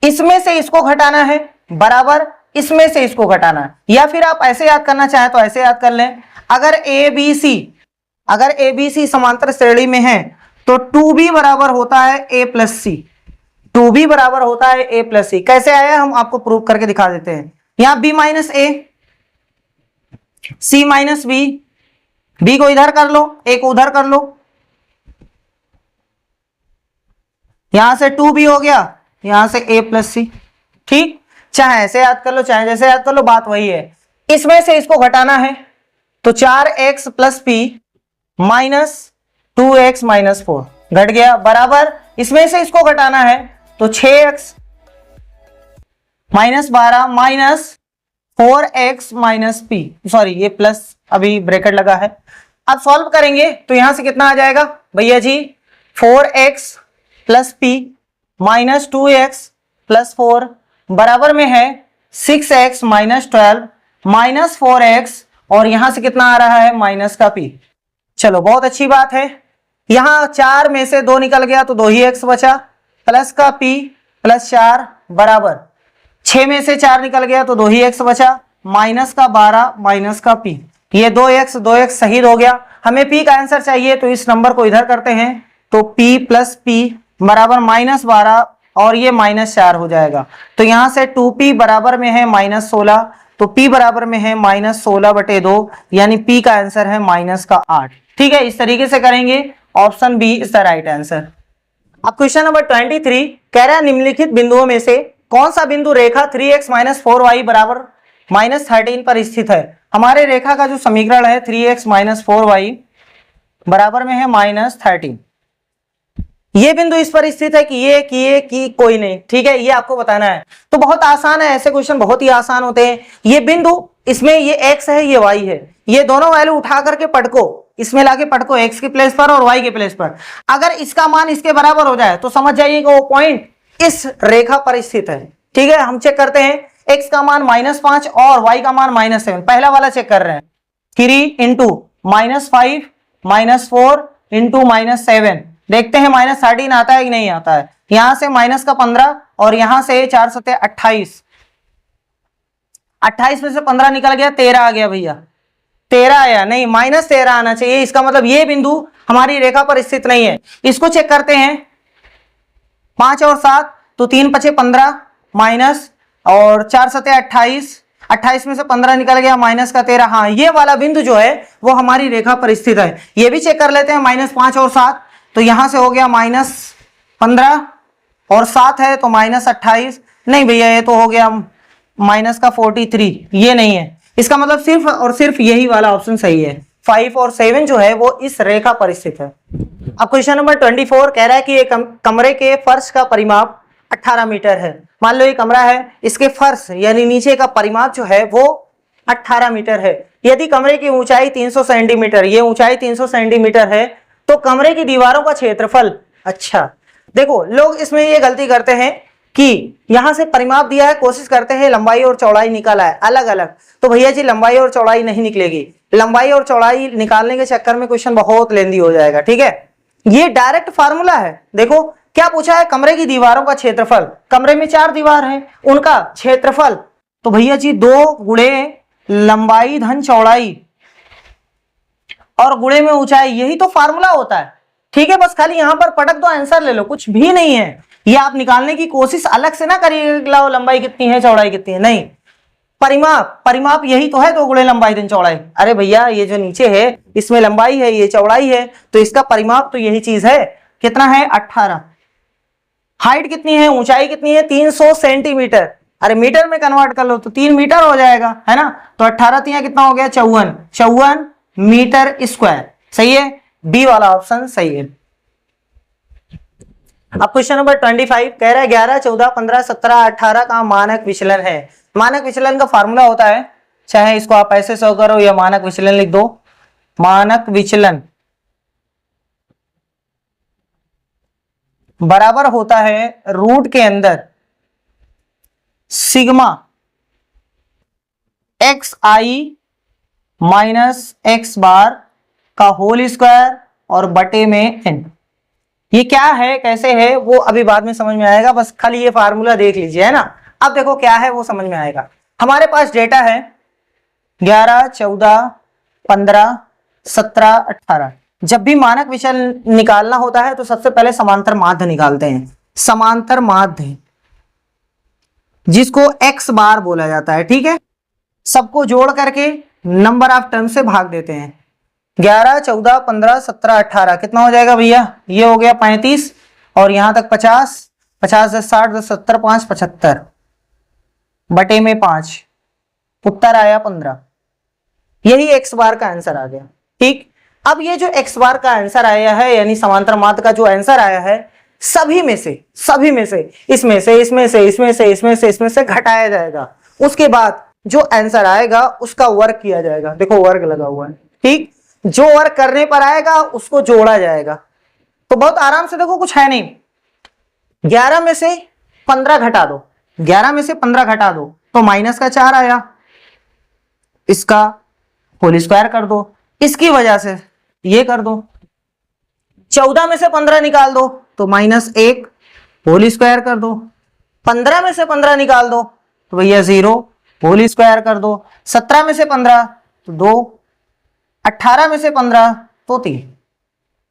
इसमें से इसको घटाना है बराबर, इसमें से इसको घटाना है, या फिर आप ऐसे याद करना चाहे तो ऐसे याद कर लें। अगर ए बी सी समांतर श्रेणी में है तो 2b बराबर होता है a प्लस सी। 2b बराबर होता है a प्लस सी। कैसे आया हम आपको प्रूव करके दिखा देते हैं। यहां b माइनस ए, c माइनस बी, b को इधर कर लो, a को उधर कर लो, यहां से 2b हो गया, यहां से a प्लस सी। ठीक, चाहे ऐसे याद कर लो चाहे जैसे याद कर लो, बात वही है। इसमें से इसको घटाना है तो 4x plus P minus 2x minus 4 घट गया, बराबर इसमें से इसको घटाना है तो 6x minus 12 minus 4x minus P, sorry ये प्लस अभी ब्रैकेट लगा है। अब सॉल्व करेंगे तो यहां से कितना आ जाएगा भैया जी, 4x plus P minus 2x plus 4 बराबर में है 6x माइनस 12 माइनस 4x, और यहां से कितना आ रहा है माइनस का p। चलो बहुत अच्छी बात है, यहां 4 में से 2 निकल गया तो 2 ही x बचा, प्लस का p प्लस 4 बराबर 6 में से 4 निकल गया तो 2 ही x बचा, माइनस का 12 माइनस का p, ये 2x शहीद हो गया। हमें p का आंसर चाहिए तो इस नंबर को इधर करते हैं तो p प्लस p बराबर माइनस 12 और ये माइनस 4 हो जाएगा। तो यहां से 2p बराबर में है माइनस 16, तो p बराबर में है माइनस 16/2, यानी p का आंसर है माइनस का 8। ठीक है, इस तरीके से करेंगे, option B is the right answer. अब क्वेश्चन नंबर 23 कह रहा है निम्नलिखित बिंदुओं में से कौन सा बिंदु रेखा 3x माइनस 4y बराबर माइनस 13 पर स्थित है। हमारे रेखा का जो समीकरण है 3x माइनस 4y बराबर में है माइनस 13। ये बिंदु इस पर स्थित है कि कोई नहीं। ठीक है, ये आपको बताना है। तो बहुत आसान है, ऐसे क्वेश्चन बहुत ही आसान होते हैं। ये बिंदु, इसमें ये x है ये y है, ये दोनों वैल्यू उठा करके पटको, इसमें लाके पटको x के प्लेस पर और y के प्लेस पर। अगर इसका मान इसके बराबर हो जाए तो समझ जाइए कि वो पॉइंट इस रेखा पर स्थित है। ठीक है, हम चेक करते हैं, x का मान -5 और y का मान -7। पहला वाला चेक कर रहे हैं, 3 इंटू -5 -4 इंटू -7, देखते हैं -13 आता है कि नहीं आता है। यहां से माइनस का 15 और यहां से 4 सत्ते 28, 28 में से 15 निकल गया, 13 आ गया भैया, 13 आया नहीं, -13 आना चाहिए। इसका मतलब ये बिंदु हमारी रेखा पर स्थित नहीं है। इसको चेक करते हैं, 5 और 7 तो 3 × 5 = 15 माइनस और 4 सत्ते 28, 28 में से 15 निकल गया, माइनस का 13। हाँ, ये वाला बिंदु जो है वो हमारी रेखा पर स्थित है। ये भी चेक कर लेते हैं, -5 और 7 तो यहां से हो गया -15 और 7 है तो -28, नहीं भैया ये तो हो गया -43, ये नहीं है। इसका मतलब सिर्फ और सिर्फ यही वाला ऑप्शन सही है, 5 और 7 जो है वो इस रेखा पर स्थित है। अब क्वेश्चन नंबर 24 कह रहा है कि एक कमरे के फर्श का परिमाप 18 मीटर है। मान लो ये कमरा है, इसके फर्श यानी नीचे का परिमाप जो है वो 18 मीटर है। यदि कमरे की ऊंचाई 300 सेंटीमीटर, ये ऊंचाई 300 सेंटीमीटर है, तो कमरे की दीवारों का क्षेत्रफल, अच्छा देखो लोग इसमें ये गलती करते हैं कि यहां से परिमाप दिया है, कोशिश करते हैं लंबाई और चौड़ाई निकाला है अलग अलग, तो भैया जी लंबाई और चौड़ाई नहीं निकलेगी। लंबाई और चौड़ाई निकालने के चक्कर में क्वेश्चन बहुत लेंदी हो जाएगा। ठीक है, ये डायरेक्ट फार्मूला है। देखो क्या पूछा है, कमरे की दीवारों का क्षेत्रफल, कमरे में 4 दीवार है, उनका क्षेत्रफल, तो भैया जी 2 गुणे लंबाई धन चौड़ाई और गुणे में ऊंचाई, यही तो फार्मूला होता है। ठीक है, बस खाली यहां पर पटक दो, आंसर ले लो, कुछ भी नहीं है। ये आप निकालने की कोशिश अलग से ना करिए, लंबाई कितनी है चौड़ाई कितनी है, नहीं, परिमाप यही तो है, 2 गुणे लंबाई धन चौड़ाई। अरे भैया ये जो नीचे है इसमें लंबाई है, ये चौड़ाई है, तो इसका परिमाप तो यही चीज है। कितना है 18। हाइट कितनी है, ऊंचाई कितनी है 300 सेंटीमीटर, अरे मीटर में कन्वर्ट कर लो तो 3 मीटर हो जाएगा, है ना। तो 18 3 कितना हो गया 54 मीटर स्क्वायर। सही है, बी वाला ऑप्शन सही है। अब क्वेश्चन नंबर 25 कह रहा है 11, 14, 15, 17, 18 का मानक विचलन है। मानक विचलन का फार्मूला होता है, चाहे इसको आप ऐसे शो करो या मानक विचलन लिख दो। मानक विचलन बराबर होता है रूट के अंदर सिग्मा एक्स आई माइनस एक्स बार का होल स्क्वायर और बटे में n। ये क्या है कैसे है वो अभी बाद में समझ में आएगा, बस खाली ये फार्मूला देख लीजिए, है ना। अब देखो क्या है वो समझ में आएगा। हमारे पास डेटा है 11, 14, 15, 17, 18, जब भी मानक विचलन निकालना होता है तो सबसे पहले समांतर माध्य निकालते हैं, समांतर माध्य जिसको x बार बोला जाता है। ठीक है, सबको जोड़ करके नंबर ऑफ टर्म से भाग देते हैं। 11, 14, 15, 17, 18 कितना हो जाएगा भैया? ये हो गया 35 और यहां तक 50, 50 10 60 10 70 5 75 बटे में 5, उत्तर आया 15। यही x बार का आंसर आ गया। ठीक, अब ये जो x बार का आंसर आया है यानी समांतर माध्य का जो आंसर आया है, सभी में से इसमें से घटाया जाएगा। उसके बाद जो आंसर आएगा उसका वर्ग किया जाएगा। देखो वर्ग लगा हुआ है। ठीक, जो वर्ग करने पर आएगा उसको जोड़ा जाएगा। तो बहुत आराम से देखो, कुछ है नहीं। 11 में से 15 घटा दो, 11 में से 15 घटा दो तो माइनस का 4 आया, इसका होल स्क्वायर कर दो, इसकी वजह से ये कर दो। 14 में से 15 निकाल दो तो -1 होल स्क्वायर कर दो। 15 में से 15 निकाल दो तो भैया 0 होल स्क्वायर कर दो। 17 में से 15 तो 2, 18 में से 15 तो 3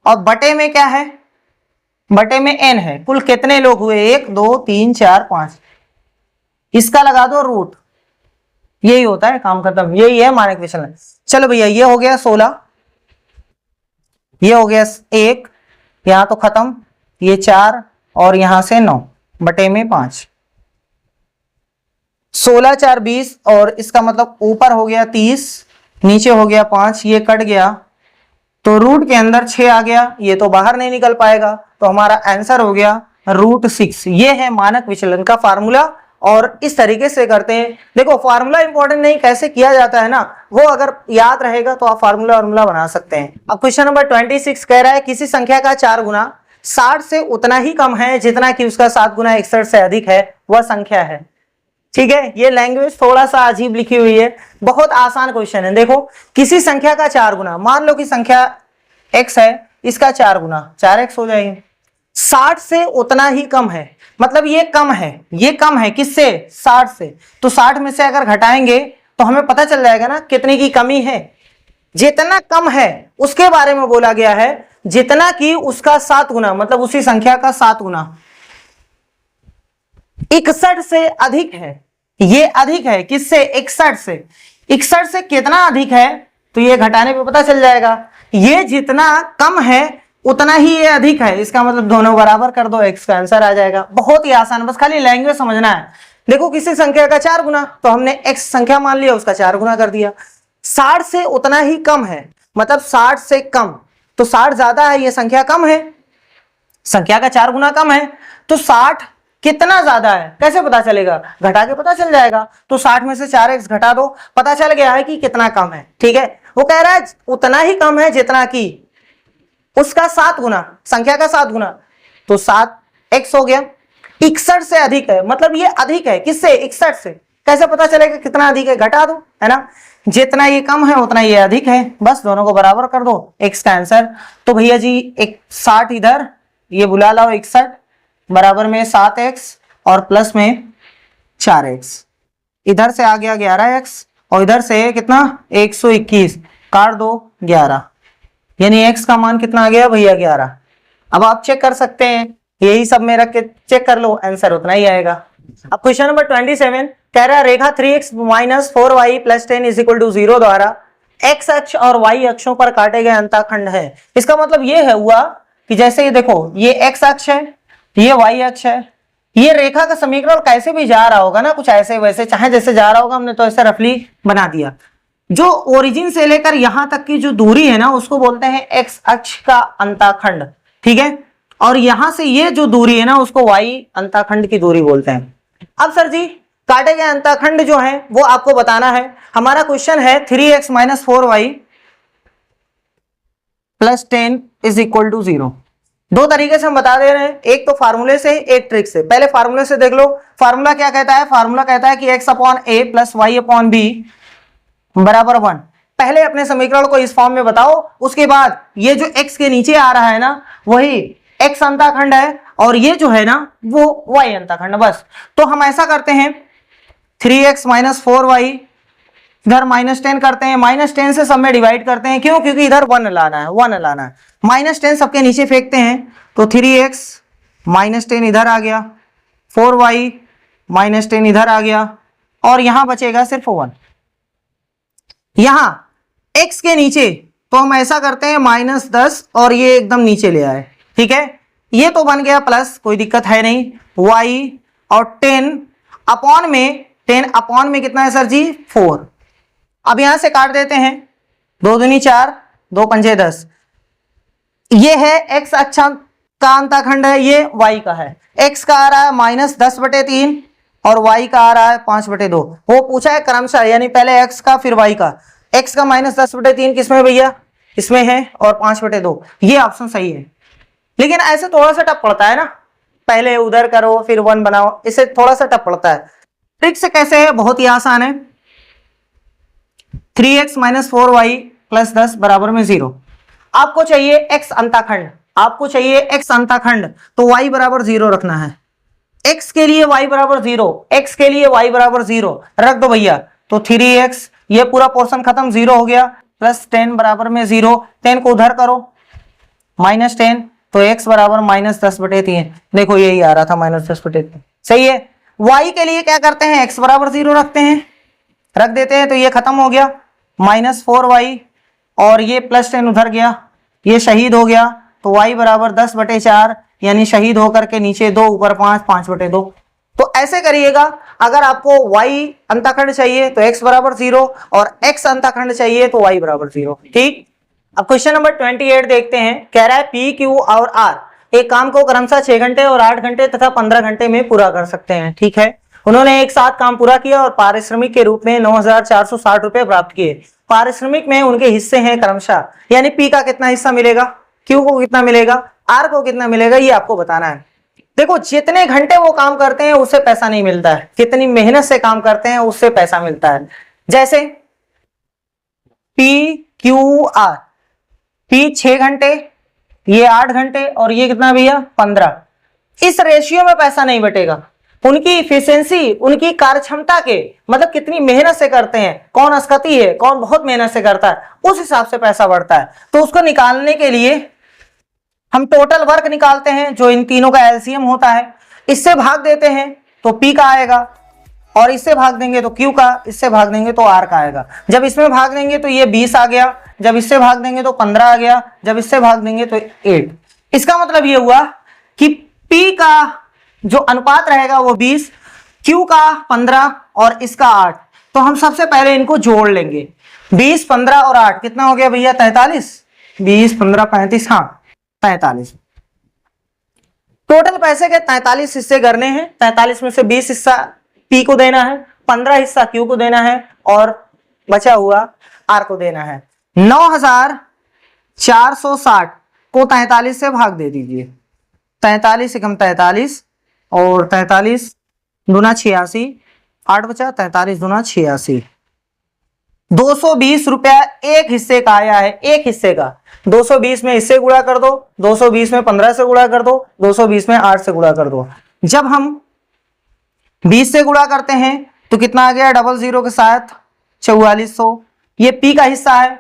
और बटे में क्या है? बटे में n है। कुल कितने लोग हुए? 1 2 3 4 5, इसका लगा दो रूट। यही होता है, काम खत्म। यही है मानक विचलन। चलो भैया, ये हो गया 16, ये हो गया 1, यहां तो खत्म, ये 4 और यहां से 9 बटे में 5। 16 4 20 और इसका मतलब ऊपर हो गया 30, नीचे हो गया 5, ये कट गया तो रूट के अंदर 6 आ गया, ये तो बाहर नहीं निकल पाएगा, तो हमारा आंसर हो गया √6। ये है मानक विचलन का फार्मूला और इस तरीके से करते हैं। देखो फार्मूला इंपॉर्टेंट नहीं, कैसे किया जाता है ना, वो अगर याद रहेगा तो आप फार्मूला बना सकते हैं। अब क्वेश्चन नंबर 26 कह रहा है किसी संख्या का 4 गुना 60 से उतना ही कम है जितना कि उसका 7 गुना 61 से अधिक है, वह संख्या है। ठीक है, ये लैंग्वेज थोड़ा सा अजीब लिखी हुई है, बहुत आसान क्वेश्चन है। देखो, किसी संख्या का 4 गुना, मान लो कि संख्या x है, इसका 4 गुना 4x हो जाएगी। 60 से उतना ही कम है, मतलब ये कम है, ये कम है किससे? 60 से। तो 60 में से अगर घटाएंगे तो हमें पता चल जाएगा ना कितने की कमी है। जितना कम है उसके बारे में बोला गया है, जितना कि उसका 7 गुना, मतलब उसी संख्या का 7 गुना 61 से अधिक है। ये अधिक है किससे? 61 से। 61 से कितना अधिक है तो ये घटाने पे पता चल जाएगा। ये जितना कम है उतना ही ये अधिक है, इसका मतलब दोनों बराबर कर दो, x का आंसर आ जाएगा। बहुत ही आसान, बस खाली लैंग्वेज समझना है। देखो किसी संख्या का 4 गुना तो हमने x संख्या मान लिया, उसका 4 गुना कर दिया। 60 से उतना ही कम है, मतलब 60 से कम, तो 60 ज्यादा है, ये संख्या कम है, संख्या का 4 गुना कम है। तो 60 कितना ज्यादा है कैसे पता चलेगा? घटा के पता चल जाएगा। तो 60 में से 4x घटा दो, पता चल गया है कि कितना कम है। ठीक है, वो कह रहा है उतना ही कम है जितना कि उसका 7 गुना, संख्या का 7 गुना, तो 7x हो गया। 61 से अधिक है, मतलब ये अधिक है किससे? 61 से। कैसे पता चलेगा कितना अधिक है? घटा दो, है ना। जितना ये कम है उतना ये अधिक है, बस दोनों को बराबर कर दो, x का आंसर। तो भैया जी एक 60 इधर, ये बुला लाओ 61 बराबर में 7x और प्लस में 4x, इधर से आ गया 11x और इधर से कितना? 121, काट दो 11, यानी x का मान कितना आ गया भैया? 11। अब आप चेक कर सकते हैं, यही सब में रख के चेक कर लो, आंसर उतना ही आएगा। अब क्वेश्चन नंबर 27 कह रहा है रेखा 3x - 4y + 10 = 0 द्वारा x अक्ष और y अक्षों पर काटे गए अंतःखंड है। इसका मतलब ये है हुआ कि जैसे ये देखो, ये x अक्ष है, ये y अक्ष है, ये रेखा का समीकरण कैसे भी जा रहा होगा ना, कुछ ऐसे वैसे, चाहे जैसे जा रहा होगा, हमने तो ऐसे रफली बना दिया। जो ओरिजिन से लेकर यहां तक की जो दूरी है ना, उसको बोलते हैं x अक्ष का अंतःखंड। ठीक है, और यहां से ये जो दूरी है ना, उसको y अंतःखंड की दूरी बोलते हैं। अब सर जी काटे गए अंतःखंड जो है वो आपको बताना है। हमारा क्वेश्चन है 3x - 4y + 10 = 0। दो तरीके से हम बता दे रहे हैं, एक तो फार्मूले से, एक ट्रिक से। पहले फार्मूले से देख लो। फार्मूला क्या कहता है? फार्मूला कहता है कि x/a + y/b = 1। पहले अपने समीकरण को इस फॉर्म में बताओ, उसके बाद ये जो x के नीचे आ रहा है ना, वही x अंतःखंड है और ये जो है ना वो y अंतःखंड। बस तो हम ऐसा करते हैं, 3x - 4y इधर -10 करते हैं, -10 से सब में डिवाइड करते हैं, क्यों? क्योंकि इधर 1 लाना है, 1 लाना है। -10 सबके नीचे फेंकते हैं तो 3x -10 इधर आ गया, 4y -10 इधर आ गया, और यहां बचेगा सिर्फ 1। यहां x के नीचे तो हम ऐसा करते हैं -10 और ये एकदम नीचे ले आए, ठीक है। ये तो बन गया प्लस, कोई दिक्कत है नहीं, y और 10 अपॉन में कितना है सर जी? 4। अब यहां से काट देते हैं, 2 दूनी 4, 2 पंजे 10। ये है x अक्ष का अंतःखंड है, ये y का है। x का आ रहा है -10/3 और y का आ रहा है 5/2। वो पूछा है क्रमशः, यानी पहले x का फिर y का। x का -10/3 किसमें भैया? इसमें है, और 5/2, ये ऑप्शन सही है। लेकिन ऐसे थोड़ा सा टफ पड़ता है ना, पहले उधर करो फिर 1 बनाओ, इसे थोड़ा सा टफ पड़ता है। ट्रिक से कैसे है? बहुत ही आसान है। 3x - 4y + 10 = 0। आपको चाहिए x अंतःखंड, आपको चाहिए x अंतःखंड, तो y = 0 रखना है। x के लिए y = 0, x के लिए y = 0 रख दो भैया, तो 3x, ये पूरा पोर्शन खत्म, 0 हो गया, + 10 = 0। 10 को उधर करो, -10, तो x = -10/3। देखो यही आ रहा था, -10/3, सही है। y के लिए क्या करते हैं? x = 0 रखते हैं, रख देते हैं, तो ये खत्म हो गया, -4y, और ये +10 उधर गया, ये शहीद हो गया, तो y = 10/4, यानी शहीद होकर के नीचे 2 ऊपर 5, 5/2। तो ऐसे करिएगा। अगर आपको y अंतःखंड चाहिए तो x = 0, और x अंतःखंड चाहिए तो y = 0, ठीक। अब क्वेश्चन नंबर 28 देखते हैं। कह रहा है P, Q और R एक काम को क्रमशः 6 घंटे और 8 घंटे तथा 15 घंटे में पूरा कर सकते हैं, ठीक है। उन्होंने एक साथ काम पूरा किया और पारिश्रमिक के रूप में 9,460 रुपए प्राप्त किए। पारिश्रमिक में उनके हिस्से हैं क्रमशः, यानी P का कितना हिस्सा मिलेगा, Q को कितना मिलेगा, R को कितना मिलेगा, ये आपको बताना है। देखो, जितने घंटे वो काम करते हैं उससे पैसा नहीं मिलता है, कितनी मेहनत से काम करते हैं उससे पैसा मिलता है। जैसे P, Q, R, P 6 घंटे, ये 8 घंटे, और ये कितना भैया 15। इस रेशियो में पैसा नहीं बटेगा, उनकी इफिशियंसी, उनकी कार्यक्षमता के, मतलब कितनी मेहनत से करते हैं, कौन असकती है, कौन बहुत मेहनत से करता है, उस हिसाब से पैसा बढ़ता है। तो उसको निकालने के लिए हम टोटल वर्क निकालते हैं, जो इन तीनों का एलसीएम होता है, इससे भाग देते हैं तो P का आएगा, और इससे भाग देंगे तो Q का, इससे भाग देंगे तो R का आएगा। जब इसमें भाग देंगे तो ये 20 आ गया, जब इससे भाग देंगे तो 15 आ गया, जब इससे भाग देंगे तो 8। इसका मतलब ये हुआ कि P का जो अनुपात रहेगा वो 20, Q का 15 और इसका 8। तो हम सबसे पहले इनको जोड़ लेंगे, 20, 15 और 8 कितना हो गया भैया? 43। 20, 15, 35, हाँ 43। टोटल पैसे के 43 हिस्से करने हैं, 43 में से 20 हिस्सा P को देना है, 15 हिस्सा Q को देना है, और बचा हुआ R को देना है। 9,460 को 43 से भाग दे दीजिए, 43 एकम 43, और 43 दूना 86, 8 बचा, 43 दूना 86। 220 रुपया एक हिस्से का आया है, एक हिस्से का। 220 में इससे गुणा कर दो, 220 में 15 से गुणा कर दो, 220 में 8 से गुणा कर दो। जब हम 20 से गुणा करते हैं तो कितना आ गया? 00 के साथ 4400, ये P का हिस्सा है।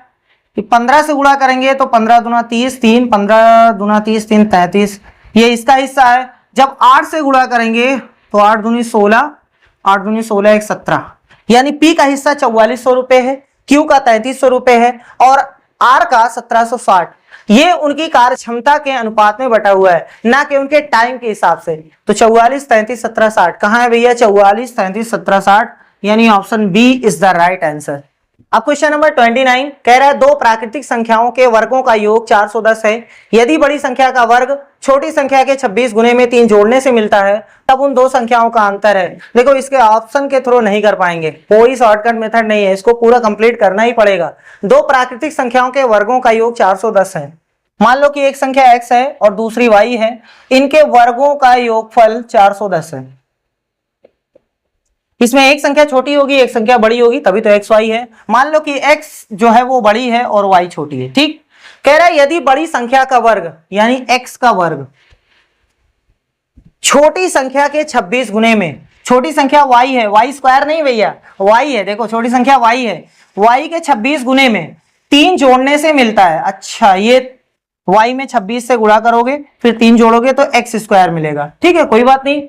15 से गुणा करेंगे तो 15 दूना 30, 3, 15 दूना 30, 3, 33, ये इसका हिस्सा है। जब 8 से गुणा करेंगे तो 8 दूनी 16, 8 दूनी 16, 1, 17, यानी P का हिस्सा 4400 रुपए है, Q का 3300 रुपए है, और R का 1760। ये उनकी कार्य क्षमता के अनुपात में बटा हुआ है, ना कि उनके टाइम के हिसाब से। तो 44, 33, 17, 60 कहां है भैया? 44, 33, 17, 60, यानी option B is the right answer. अब क्वेश्चन नंबर 29 कह रहा है दो प्राकृतिक संख्याओं के वर्गों का योग 410 है। यदि बड़ी संख्या का वर्ग छोटी संख्या के 26 गुने में 3 जोड़ने से मिलता है तब उन दो संख्याओं का अंतर है। देखो, इसके ऑप्शन के थ्रू नहीं कर पाएंगे, कोई शॉर्टकट मेथड नहीं है, इसको पूरा कंप्लीट करना ही पड़ेगा। दो प्राकृतिक संख्याओं के वर्गों का योग 410 है। मान लो कि एक संख्या x है और दूसरी y है, इनके वर्गों का योगफल 410 है। इसमें एक संख्या छोटी होगी, एक संख्या बड़ी होगी, तभी तो x y है। मान लो कि x जो है वो बड़ी है और y छोटी है, ठीक। कह रहा है यदि बड़ी संख्या का वर्ग यानी x का वर्ग छोटी संख्या के 26 गुने में, छोटी संख्या y है, y स्क्वायर नहीं भैया, y है, देखो छोटी संख्या y है, y के 26 गुने में 3 जोड़ने से मिलता है। अच्छा, ये y में 26 से गुणा करोगे फिर 3 जोड़ोगे तो x स्क्वायर मिलेगा। ठीक है, कोई बात नहीं।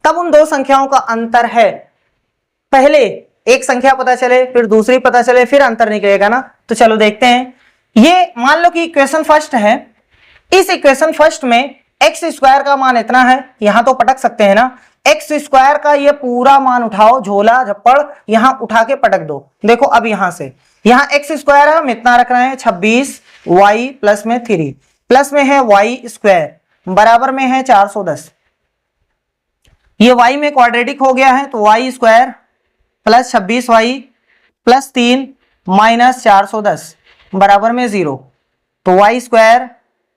तब उन दो संख्याओं का अंतर है, पहले एक संख्या पता चले फिर दूसरी पता चले फिर अंतर निकलेगा ना। तो चलो देखते हैं। ये मान लो कि इक्वेशन फर्स्ट है, इस इक्वेशन फर्स्ट में एक्स स्क्वायर का मान इतना है, यहां तो पटक सकते हैं ना। एक्स स्क्वायर का ये पूरा मान उठाओ, झोला झप्पड़ यहां उठा के पटक दो। देखो अब यहां से यहां एक्स स्क्वायर है, हम इतना रख रहे हैं 26, वाई प्लस में 3 प्लस में है वाई स्क्वायर बराबर में है 410। ये वाई में क्वाड्रेटिक हो गया है तो y square plus 26y plus 3 minus 410 बराबर में 0। तो वाई स्क्वायर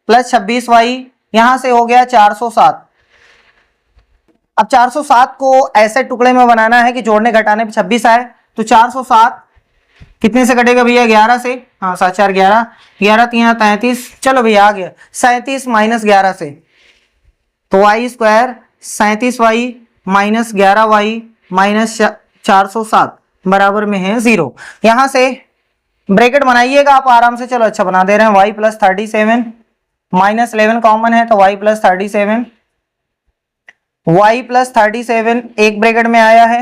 प्लस 26y यहां से हो गया 407। अब 407 को ऐसे टुकड़े में बनाना है कि जोड़ने घटाने पे 26 आए। तो 407 कितने से कटेगा भैया? 11 से। हाँ 7 4 11, 11 3 33। चलो भैया आ गया 37 माइनस 11 से। तो y square 37y minus 11y minus 407 बराबर में है 0। यहां से ब्रैकेट बनाइएगा आप आराम से। चलो अच्छा बना दे रहे हैं। y प्लस 37 माइनस 11 कॉमन है तो y प्लस 37, y प्लस 37 एक ब्रैकेट में आया है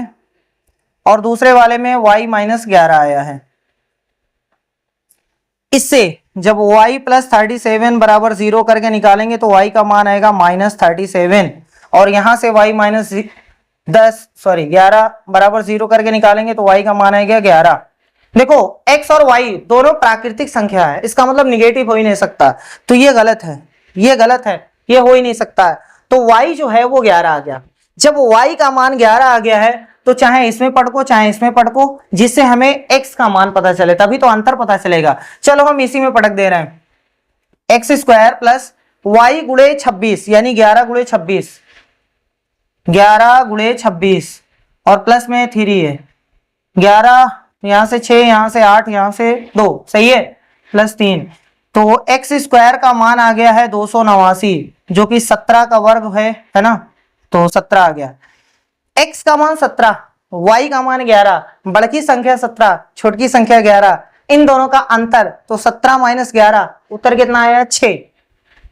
और दूसरे वाले में y माइनस 11 आया है। इससे जब y प्लस 37 बराबर 0 करके निकालेंगे तो y का मान आएगा माइनस 37 और यहां से y माइनस 11 बराबर 0 करके निकालेंगे तो y का मान आएगा 11। देखो x और y दोनों प्राकृतिक संख्या है, इसका मतलब निगेटिव हो ही नहीं सकता। तो ये गलत है, ये गलत है, ये हो ही नहीं सकता है। तो y जो है वो 11 आ गया। जब y का मान 11 आ गया है तो चाहे इसमें पढ़को चाहे इसमें पढ़को, जिससे हमें x का मान पता चले, तभी तो अंतर पता चलेगा। चलो हम इसी में पटक दे रहे हैं। एक्स स्क्वायर प्लस y गुणे 26 यानी 11 गुणे 26, 11 गुणे 26 और प्लस में 3 है। 11 यहां से 6, यहां से 8, यहां से 2, सही है, प्लस 3। तो एक्स स्क्वायर का मान आ गया है 289 जो कि 17 का वर्ग है ना। तो 17 आ गया। x का मान 17, y का मान 11, बड़की संख्या 17, छोटकी संख्या 11, इन दोनों का अंतर तो 17 माइनस 11, उत्तर कितना आया? 6।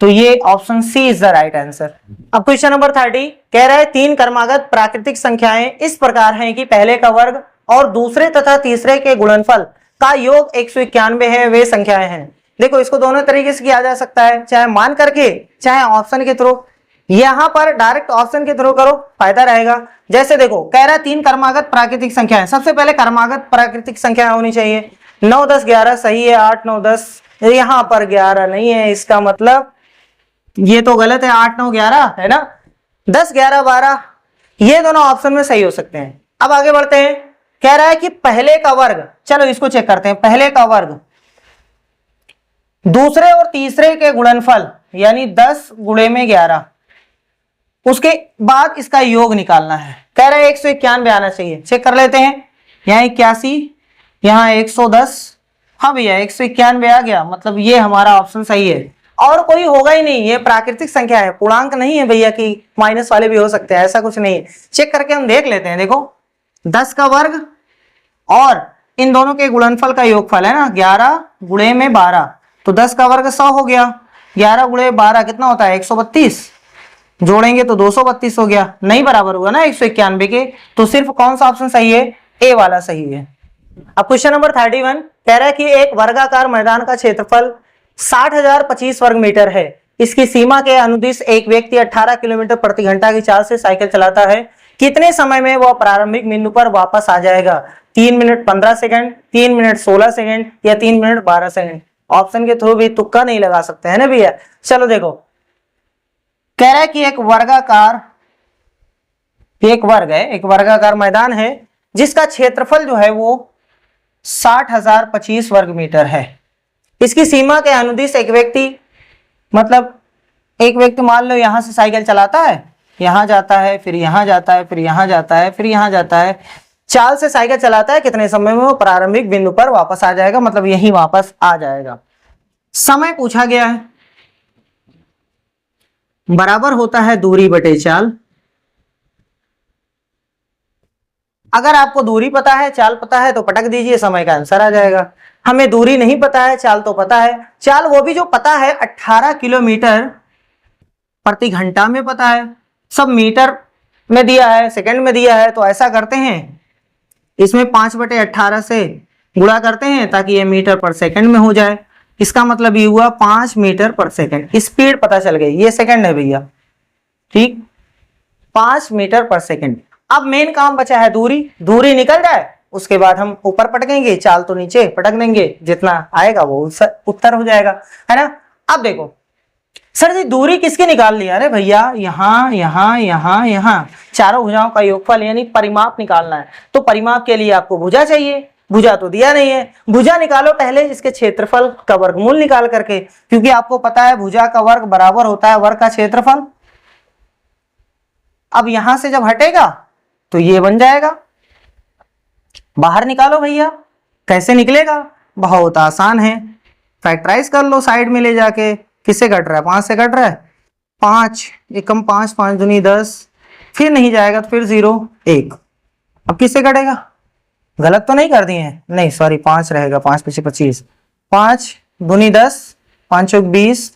तो ये option C is the right answer. अब क्वेश्चन नंबर 30 कह रहा है 3 क्रमागत प्राकृतिक संख्याएं इस प्रकार हैं कि पहले का वर्ग और दूसरे तथा तीसरे के गुणनफल का योग 191 है, वे संख्याएं हैं। देखो इसको दोनों तरीके से किया जा सकता है, चाहे मान करके चाहे ऑप्शन के थ्रू। यहां पर डायरेक्ट ऑप्शन के थ्रू करो, फायदा रहेगा। जैसे देखो कह रहा है 3 क्रमागत प्राकृतिक संख्याएं, सबसे पहले क्रमागत प्राकृतिक संख्या होनी चाहिए। 9 10 11 सही है, 8 9 10, यहां पर 11 नहीं है, इसका मतलब ये तो गलत है। 8 9 11 है ना, 10 11 12 ये दोनों ऑप्शन में सही हो सकते हैं। अब आगे बढ़ते हैं। कह रहा है कि पहले का वर्ग, चलो इसको चेक करते हैं। पहले का वर्ग दूसरे और तीसरे के गुणनफल यानी 10 गुणे में 11, उसके बाद इसका योग निकालना है। कह रहा है 191 आना चाहिए, चेक कर लेते हैं। यहाँ 81, यहाँ 110, हाँ भैया 191 आ गया, मतलब ये हमारा ऑप्शन सही है। और कोई होगा ही नहीं, ये प्राकृतिक संख्या है, पूर्णांक नहीं है भैया कि माइनस वाले भी हो सकते हैं, ऐसा कुछ नहीं है। चेक करके हम देख लेते हैं। देखो 10 का वर्ग और इन दोनों के गुणनफल का योगफल है ना, 11 गुणे में 12, तो 10 का वर्ग 100 हो गया, 11 गुणे 12 कितना होता है? 132, जोड़ेंगे तो 232 हो गया, नहीं बराबर हुआ ना 191 के। तो सिर्फ कौन सा ऑप्शन सही है? ए वाला सही है। अब क्वेश्चन नंबर 31 कह रहा है कि एक वर्गाकार मैदान का क्षेत्रफल 60,025 वर्ग मीटर है। इसकी सीमा के अनुदिश एक व्यक्ति 18 किलोमीटर प्रति घंटा की चाल से साइकिल चलाता है। कितने समय में वह प्रारंभिक बिंदु पर वापस आ जाएगा? 3 मिनट 15 सेकंड, 3 मिनट 16 सेकंड या 3 मिनट 12 सेकंड। ऑप्शन के थ्रू भी तुक्का नहीं लगा सकते है ना भैया। चलो देखो कह रहा है कि एक वर्गाकार, एक वर्ग है, एक वर्गाकार मैदान है जिसका क्षेत्रफल जो है वो 60,025 वर्ग मीटर है। इसकी सीमा के अनुदिश एक व्यक्ति, मतलब एक व्यक्ति मान लो यहां से साइकिल चलाता है, यहां जाता है, फिर यहां जाता है, फिर यहां जाता है, फिर यहां जाता है, चाल से साइकिल चलाता है। कितने समय में वो प्रारंभिक बिंदु पर वापस आ जाएगा? मतलब यही वापस आ जाएगा। समय पूछा गया है, बराबर होता है दूरी बटे चाल। अगर आपको दूरी पता है, चाल पता है तो पटक दीजिए, समय का आंसर आ जाएगा। हमें दूरी नहीं पता है, चाल तो पता है। चाल वो भी जो पता है 18 किलोमीटर प्रति घंटा में पता है, सब मीटर में दिया है, सेकंड में दिया है। तो ऐसा करते हैं, इसमें 5/18 से गुणा करते हैं ताकि ये मीटर पर सेकंड में हो जाए। इसका मतलब ये हुआ 5 मीटर पर सेकंड। स्पीड पता चल गई, ये सेकंड है भैया, ठीक, 5 मीटर पर सेकंड। अब मेन काम बचा है दूरी। दूरी निकल जाए उसके बाद हम ऊपर पटकेंगे, चाल तो नीचे पटक देंगे, जितना आएगा वो उत्तर हो जाएगा, है ना। अब देखो सर जी दूरी किसकी निकाल ली? अरे भैया यहाँ यहाँ यहाँ यहाँ चारों भुजाओं का योगफल यानी परिमाप निकालना है। तो परिमाप के लिए आपको भुजा चाहिए, भुजा तो दिया नहीं है। भुजा निकालो पहले इसके क्षेत्रफल का वर्गमूल निकाल करके, क्योंकि आपको पता है भुजा का वर्ग बराबर होता है वर्ग का क्षेत्रफल। अब यहां से जब हटेगा तो ये बन जाएगा, बाहर निकालो भैया। कैसे निकलेगा? बहुत आसान है, फैक्टराइज कर लो साइड में ले जाके। किससे घट रहा है? 5 से घट रहा है। 5 एकम 5, 5 दूनी 10, फिर नहीं जाएगा तो फिर 0 1। अब किससे घटेगा? गलत तो नहीं कर दिए हैं? नहीं सॉरी, 5 रहेगा, 5 पीछे 25, 5 दूनी 10, 5 चौक 20,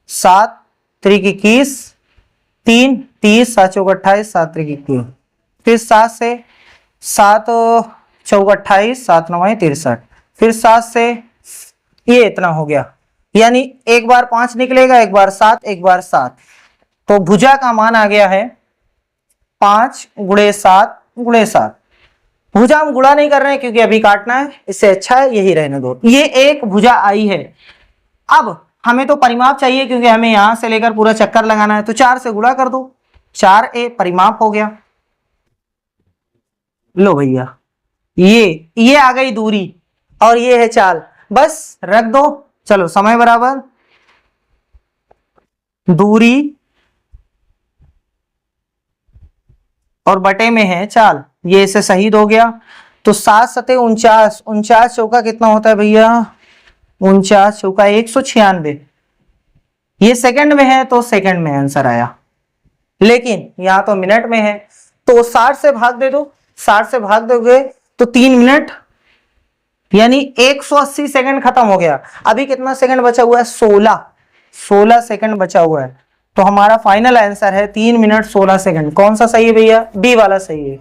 7 त्रिक 21, 3 30, 7 चौक 28, 7 त्रिक 21, फिर 7 से 7 चौक 28, 7 9 63, फिर 7 से ये इतना हो गया, यानी एक बार 5 निकलेगा, एक बार 7, एक बार 7। तो भुजा का मान आ गया है 5 × 7 × 7। भुजा हम गुणा नहीं कर रहे हैं क्योंकि अभी काटना है, इससे अच्छा है यही रहने दो। ये एक भुजा आई है। अब हमें तो परिमाप चाहिए क्योंकि हमें यहां से लेकर पूरा चक्कर लगाना है, तो 4 से गुणा कर दो, 4a परिमाप हो गया। लो भैया ये आ गई दूरी और ये है चाल, बस रख दो। चलो समय बराबर दूरी और बटे में है चाल, ये इसे शहीद हो गया। तो 7 सते 49, 49 चौका कितना होता है भैया? 49 चौका 196। ये सेकंड में है तो सेकंड में आंसर आया, लेकिन यहां तो मिनट में है। तो 60 से भाग दे दो, 60 से भाग दोगे तो 3 मिनट यानी 180 सेकंड खत्म हो गया। अभी कितना सेकंड बचा हुआ है? 16 सेकंड बचा हुआ है। तो हमारा फाइनल आंसर है 3 मिनट 16 सेकंड। कौन सा सही है भैया? बी वाला सही है।